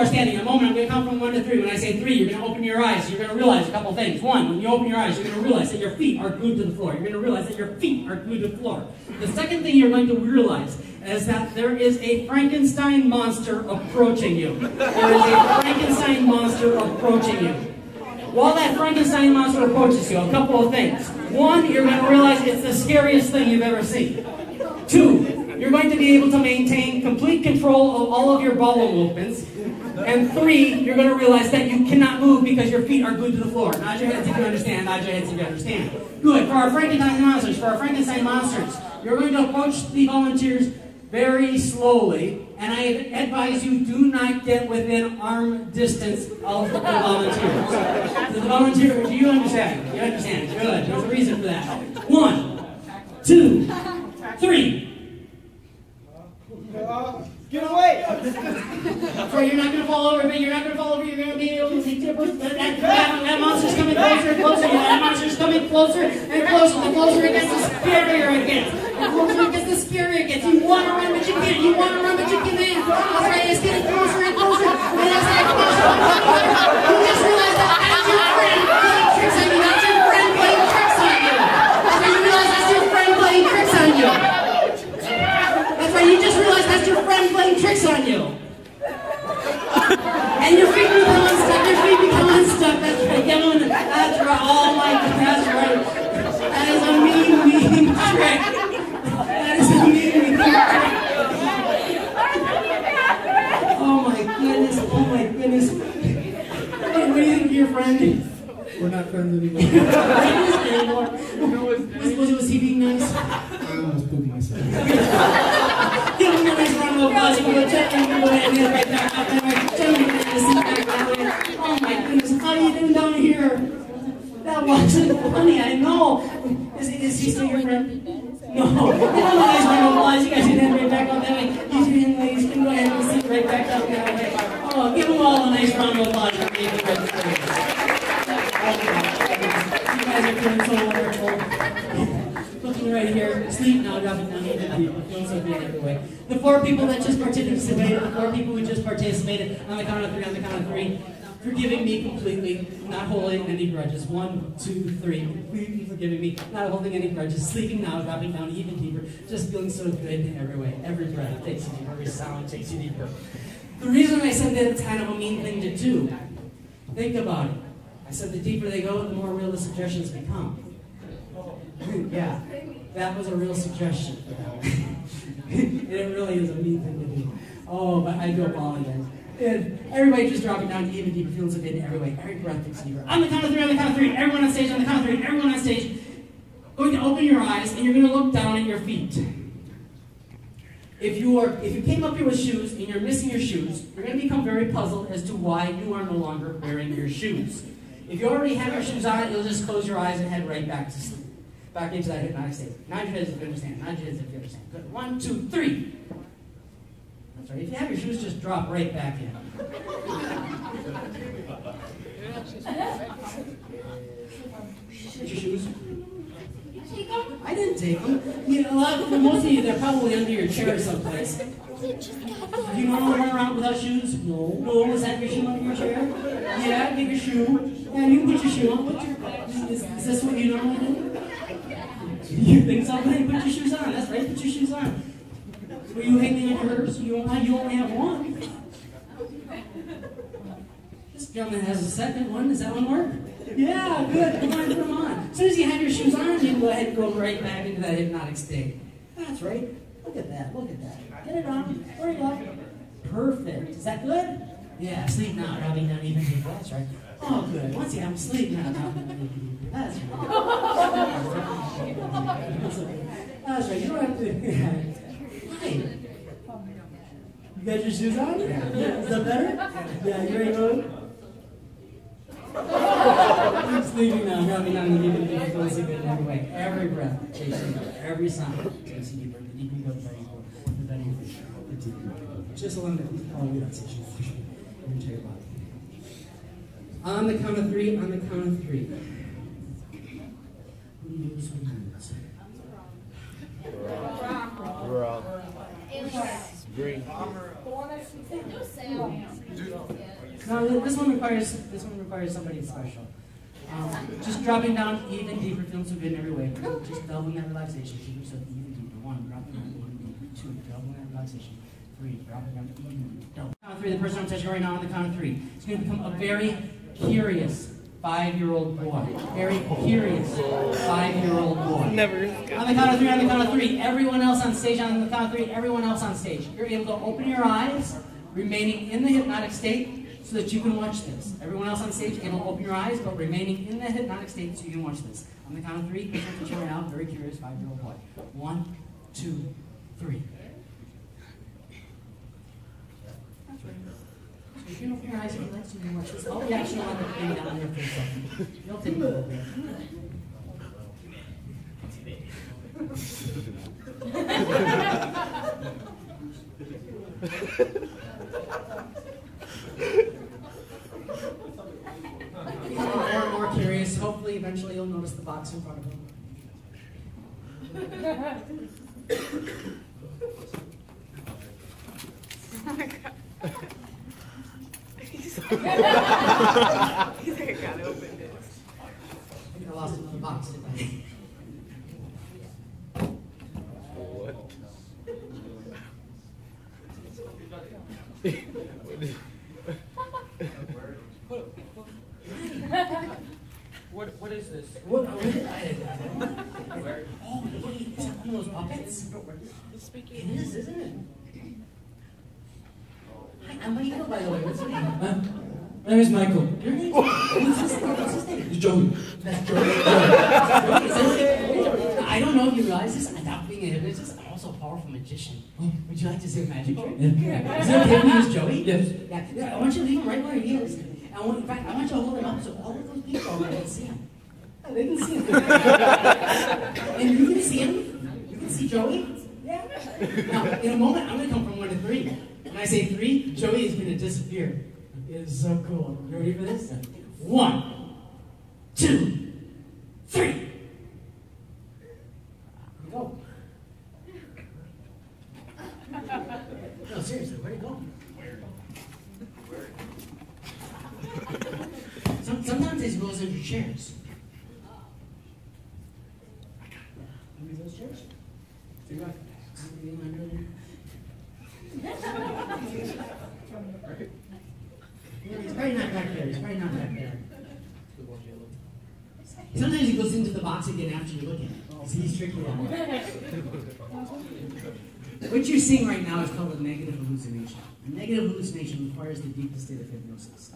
standing, in a moment I'm going to count from 1 to 3. When I say 3, you're going to open your eyes. You're going to realize a couple things. 1, when you open your eyes, you're going to realize that your feet are glued to the floor. You're going to realize that your feet are glued to the floor. The second thing you're going to realize is that there is a Frankenstein monster approaching you. There is a Frankenstein monster approaching you. While that Frankenstein monster approaches you, a couple of things. 1, you're going to realize it's the scariest thing you've ever seen. 2, you're going to be able to maintain complete control of all of your bowel movements. And 3, you're going to realize that you cannot move because your feet are glued to the floor. Nod your heads if you understand. Nod your heads if you understand. Good. For our Frankenstein monsters, you're going to approach the volunteers very slowly. And I advise you, do not get within arm distance of the volunteers. So the volunteer, do you understand? You understand. Good. There's a reason for that. 1, 2, 3. Get away! Sorry, you're not going to fall over, but you're not going to fall over. You're going to be able to take that monster's coming closer and getting closer and closer. The closer it gets, the scarier it gets. The closer it gets, the scarier it gets. You want to run, but you can't. You want to run, but you can't. That's right, it's getting closer and closer. And as that closer, you just realize that that's your friend playing tricks on you. That's your friend playing tricks on you. That's right, you realize that's your friend playing tricks on you. That's right, you just realize that's your friend playing tricks on you. And your feet become unstuck, your feet become unstuck. That's right, get on. That's right, oh my God, that's right. That is a mean trick. That is a mean trick. Oh my goodness, oh my goodness. What do you think of your friend? We're not friends anymore. Was he being nice? I almost pooped myself. Give him a nice round of applause. We'll go check him. Go ahead and get right back up there. Oh my goodness, how are you doing down here? That wasn't funny, I know. Is he still your friend? No. Give him a nice round of applause. You guys can head right back up that way. Use your hand, ladies. You can go ahead and sit right back up that way. Oh, give them all a nice round of applause. You guys are doing so wonderful. Looking right here, sleep now, dropping down even deeper. Feeling so good every way. The 4 people that just participated, the 4 people who just participated, on the count of 3, on the count of 3, forgiving me completely, not holding any grudges. 1, 2, 3, completely forgiving me, not holding any grudges, sleeping now, dropping down even deeper, just feeling so good in every way. Every breath takes you deeper, every sound takes you deeper. The reason I said that it's kind of a mean thing to do, think about it. I said the deeper they go, the more real the suggestions become. Yeah, that was a real suggestion. It really is a mean thing to do. Oh, but I do apologize. And everybody just dropping down even deeper, feeling so good in every way. Every breath takes deeper. On the count of 3, on the count of 3, everyone on stage, on the count of 3, everyone on stage, going to open your eyes and you're going to look down at your feet. If you came up here with shoes and you're missing your shoes, you're going to become very puzzled as to why you are no longer wearing your shoes. If you already have your shoes on, you'll just close your eyes and head right back to sleep. Back into that hypnotic state. Nod your heads if you understand. Nod your heads if you understand. Good. 1, 2, 3. That's right. If you have your shoes, just drop right back in. Where's your shoes? I didn't take them. You know, most of you, they're probably under your chair someplace. You normally run around without shoes? No. No, is that your shoe under your chair? Yeah, give your shoe. Yeah, you can put your shoe on. Is this what you normally do? You think so? Hey, put your shoes on. That's right, put your shoes on. Were you hanging on yours? You only have one. This gentleman has a second one. Does that one work? Yeah, good. Come on, put them on. As soon as you have your shoes on, you can go ahead and go right back into that hypnotic state. That's right. Look at that. Look at that. Get it on. Hurry up. Perfect. Is that good? Yeah, sleep now. Dropping down even deeper. That's right. Oh, good. Once you have them sleep now, dropping down even deeper. That's right. That's right. You don't have to. Hi. You got your shoes on? Yeah. Is that better? Yeah, you ready to go? Keep sleeping now, dropping down the deeper, deeper, feeling so good in every way. Every breath takes you deeper. Every sound takes you deeper. The deeper you go, the better you go. The better you feel. The deeper you go. Just a little bit. Oh, we don't say shoes. Into your body. On the count of 3, on the count of 3. Who knows what moves? Rock. Green. No, this one requires somebody special. Just dropping down even deeper, feeling so good in every way. Just doubling that relaxation. Keep yourself even deeper. 1, dropping down even deeper. 2, doubling that relaxation. 3, dropping down even deeper. Double. Count of 3, the person I'm touching right now on the count of 3. It's going to become a very curious 5-year-old boy. Very curious 5-year-old boy. Never. On the count of 3, on the count of 3. Everyone else on stage, on the count of 3, everyone else on stage. You're able to open your eyes, remaining in the hypnotic state, so that you can watch this. Everyone else on stage, able to open your eyes, but remaining in the hypnotic state so you can watch this. On the count of 3, picture the chair out, very curious 5-year-old boy. 1, 2, 3. That's right. So you can open your eyes if you like, so you can watch this. Oh, yeah, actually, I'll have the thing down there for a second. You'll take a little bit. More curious because hopefully eventually you'll notice the box in front of him. Oh my god. He's like, I gotta open it. I think I lost another box, didn't I? What is this? Oh, wait, is that one of those puppets? It is, isn't it? Hi, I'm Michael, by the way. What's your name? My name is Michael. Your name? What's his name? It's Joey. That's Joey? I don't know if you realize this. I thought being a hypnotist, I'm also a powerful magician. Would you like to see a magic trick? Yeah. Is it okay if we use Joey? Yes. Yeah. I want you to leave him right where he is. In fact, I want you to hold him up so all of those people over there can see him. Oh, they can see him. And you can see him. You can see Joey. Yeah. Now, in a moment, I'm going to come from 1 to 3. When I say 3, Joey is going to disappear. It is so cool. You ready for this? 1, 2, 3. Go. No, seriously, where'd he go? Sometimes he goes under chairs. Under those chairs? He's probably not back there. He's probably not back there. Sometimes he goes into the box again after you look at it. See, he's tricky that way. What you're seeing right now is called a negative hallucination. A negative hallucination requires the deepest state of hypnosis.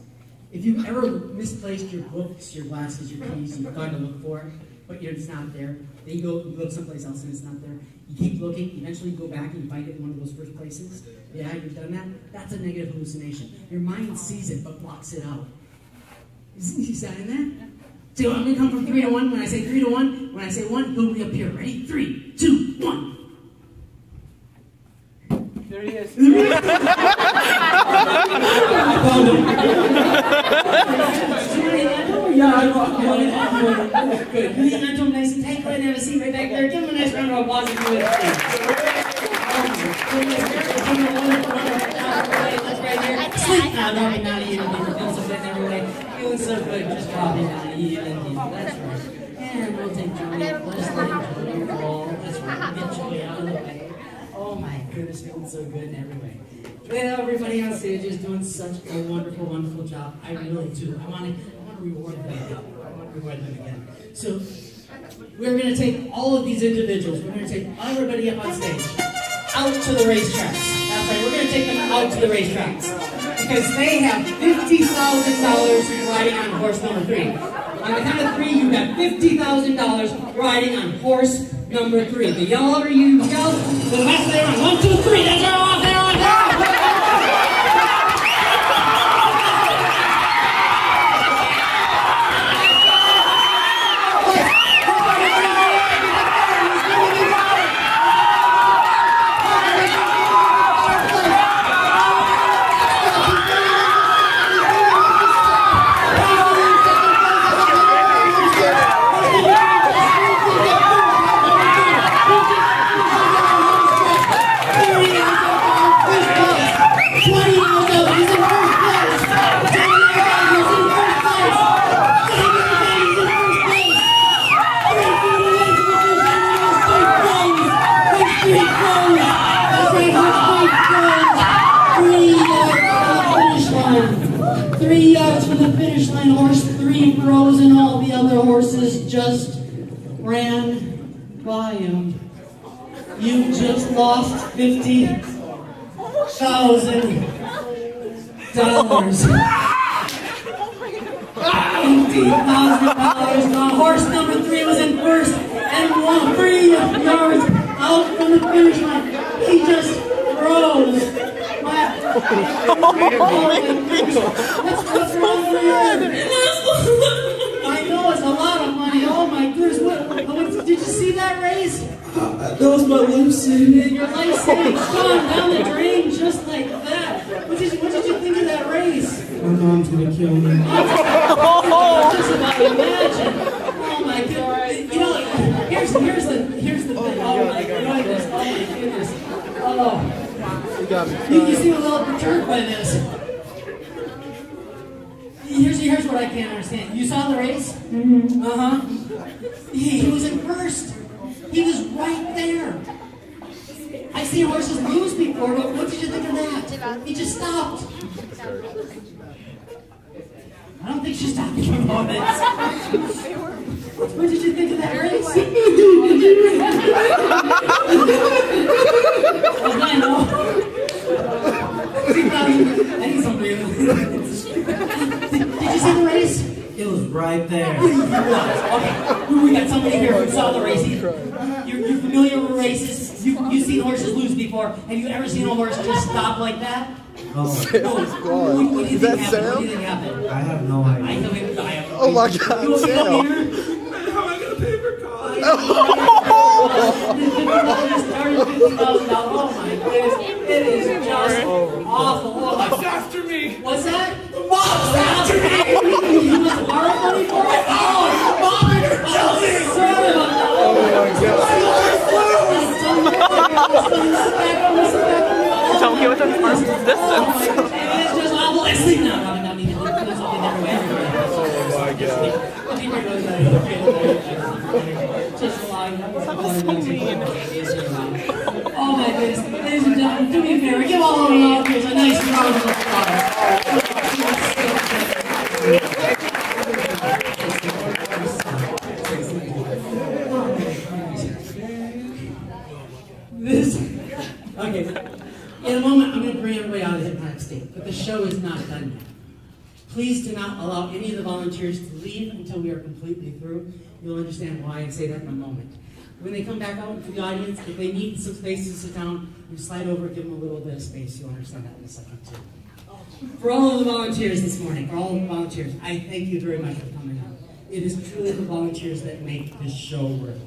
If you've ever misplaced your books, your glasses, your keys, you've gone to look for it, but it's not there, then you go someplace else and it's not there. You keep looking, eventually you go back and you find it in one of those first places. Yeah, you've done that? That's a negative hallucination. Your mind sees it but blocks it out. You signing that? So I'm going to come from 3 to 1. When I say 3 to 1, when I say 1, he'll reappear. Ready? 3, 2, 1. There he is. Yeah, I know. Good. You lean onto him nice and tight. Go ahead and have a seat right back there. Give him a nice round of applause if you would. Sleep now, dropping down to you. Feeling so good in every way. Feeling so good, just dropping down to you. That's right. And we'll take Joey. Let's let Joey roll. That's right. Get Joey out of the way. Oh my goodness, feeling so good in every way. Well, everybody on stage is doing such a wonderful, wonderful job. I really do. I want to reward them again. I want to reward them again. So we're going to take all of these individuals. We're going to take everybody up on stage out to the racetracks. That's right. We're going to take them out to the racetracks because they have $50,000 riding on horse number 3. On the count of 3, you got $50,000 riding on horse number 3. The louder you yell, the faster they run. 1, 2, 3. That's our off. They're on top. Just ran by him. You just lost $50,000. $50,000. Now horse number 3 was in first and won 3 yards out from the finish line. He just froze. What's wrong with you? I know, it's a lot of money. Oh my goodness. What did you see that race? That was my life saving. Your life saving gone down the drain just like that. What did you think of that race? My mom's gonna kill me. Just about Imagine. Oh my goodness. You know, here's the thing. Oh my goodness. Oh my goodness. Oh. You seem a little perturbed by this. Here's what I can't understand. You saw the race? Mm-hmm. Uh-huh. He was in first. He was right there. I've seen horses lose before, but what did you think of that? He just stopped. I don't think she stopped for a moment. What did you think of that race? I know. I need some breathing. Did you see the race? It was right there. It was. Okay. We got somebody here who saw the race. You're familiar with races. You've seen horses lose before. Have you ever seen a horse just stop like that? Oh, What do you think happened? What do you think happened? I have no idea. Oh my God, You Sam. here? How am I gonna pay for college? $50,000. Oh my goodness. It is just awful. What's after me? What's that? The mob's after me! You must borrow money for it? Oh, Mom, you're killing me! Sorry about that. Oh my God. Don't give it an arm's distance. It is just awful. It's sleep now. I mean, there's something everywhere. Oh my God. Just lying. That was so mean. Oh my goodness. Ladies and gentlemen, do me a favor. Give all of the authors a nice round of applause. Okay. In a moment, I'm going to bring everybody out of the hypnotic state, but the show is not done yet. Please do not allow any of the volunteers to leave until we are completely through. You'll understand why I say that in a moment. When they come back out into the audience, if they need some space to sit down, you slide over, give them a little bit of space. You'll understand that in a second, too. For all of the volunteers this morning, for all of the volunteers, I thank you very much for coming out. It is truly the volunteers that make this show work.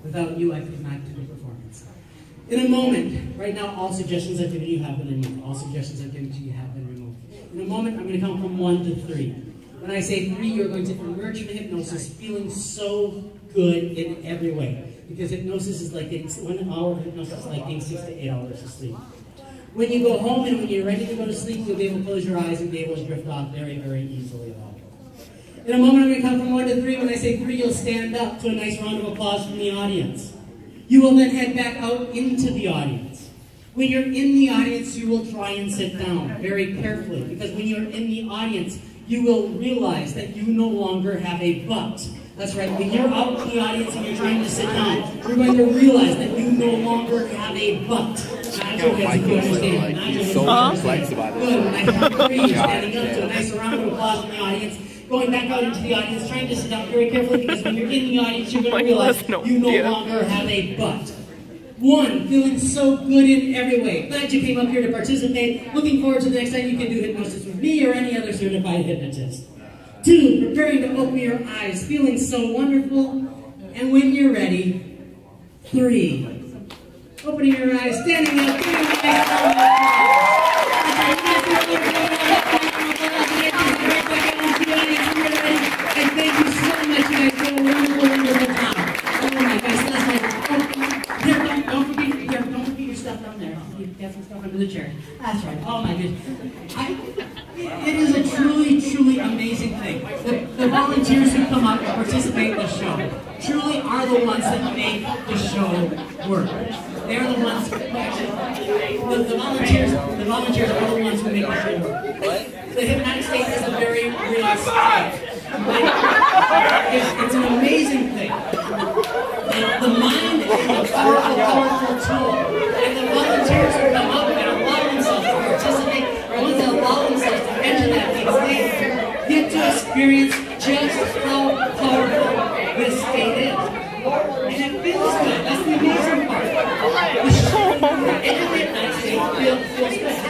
Without you, I could not do the performance. In a moment, right now, all suggestions I've given you have been removed. All suggestions I've given to you have been removed. In a moment, I'm going to count from 1 to 3. When I say 3, you're going to emerge from hypnosis feeling so good in every way. Because hypnosis is like getting 1 hour of hypnosis is like getting 6 to 8 hours of sleep. When you go home and when you're ready to go to sleep, you'll be able to close your eyes and be able to drift off very, very easily. In a moment, I'm going to count from 1 to 3. When I say 3, you'll stand up to a nice round of applause from the audience. You will then head back out into the audience. When you're in the audience, you will try and sit down very carefully, because when you're in the audience, you will realize that you no longer have a butt. That's right, when you're out in the audience and you're trying to sit down, you're going to realize that you no longer have a butt. Nigel gets it, you understand. Nigel gets it, you understand. Good, when I count 3, you're standing up to a nice round of applause from the audience. Going back out into the audience, trying to sit down very carefully, because when you're in the audience, you're going to realize you no longer have a butt. 1, feeling so good in every way. Glad you came up here to participate. Looking forward to the next time you can do hypnosis with me or any other certified hypnotist. 2, preparing to open your eyes, feeling so wonderful. And when you're ready, 3, opening your eyes, standing up, giving a nice round of and thank you so much, you guys. Did a wonderful, wonderful job. Oh my gosh, that's like, here, don't forget your stuff down there. You get some stuff under the chair. That's right. Oh my goodness. It is a truly, truly amazing thing. The volunteers who come up and participate in the show truly are the ones that make the show work. They're the ones who actually, the volunteers are the ones who make the show work. The hypnotic state is a very real state. It's an amazing thing. And the mind is a powerful, powerful tool. And the volunteers who come up and allow themselves to participate, or ones that allow themselves to enter that state, get to experience just how powerful this state is. And it feels good. That's the amazing part. Enter the hypnotic state feels good.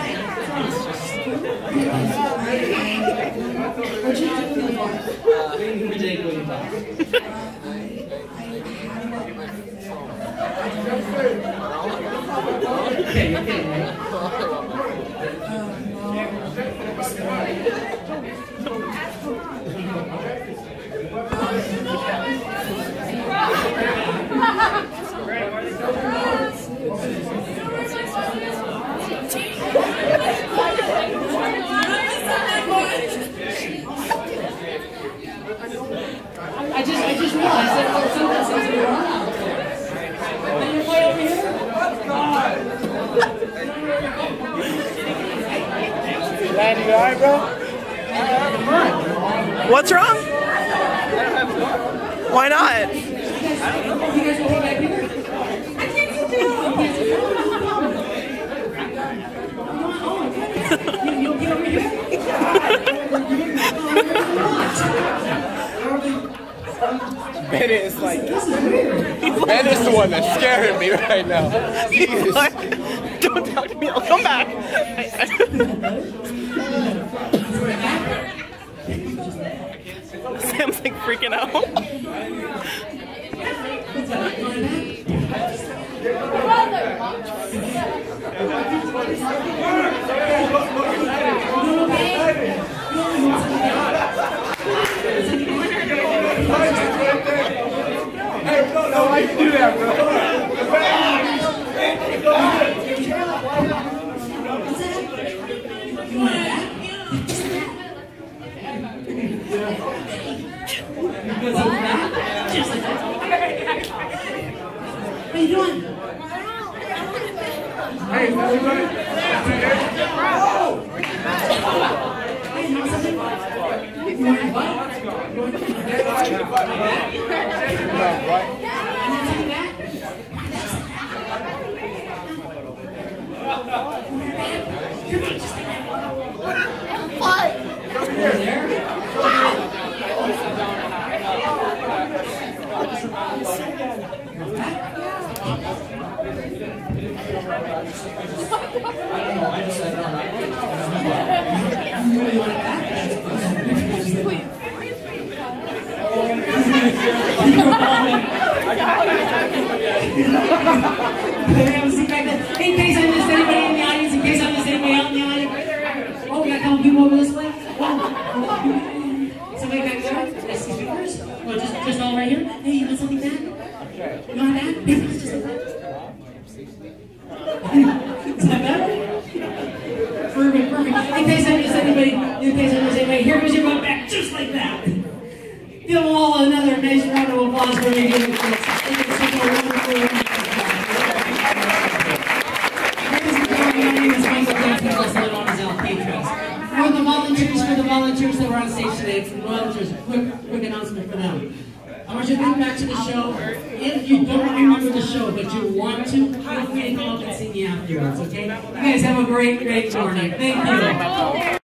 What you feel like? Okay, you're kidding, right? just realized that sometimes things are wrong out there. And you're way over here. Randy, you alright, bro? What's wrong? Why not? You guys will be back here? I can't sit down. You'll get over here? Bennett is like, This is weird. Bennett's the one that's scaring me right now. He is. Like, don't talk to me. I'll come back. Sam's like freaking out. No, I can do that, bro. How you doing? Hey, everybody. Hey, you want something? You want your butt? In case I missed anybody in the audience, in case I missed anybody out in the audience. Oh, we got a couple people over this way. Somebody back there? Let's see speakers. Well, just all right here. Hey, you want something back? You want that? Just like that. Is that better? Perfect, perfect. In case I missed anybody, here goes your butt back, just like that. Give them all another nice round of applause for me. Thank you for such a wonderful For the volunteers that were on stage today, for the volunteers, quick announcement for them. I want you to think back to the show. If you don't remember the show, but you want to, feel free to come up and see me afterwards, okay? You guys have a great morning. Thank you.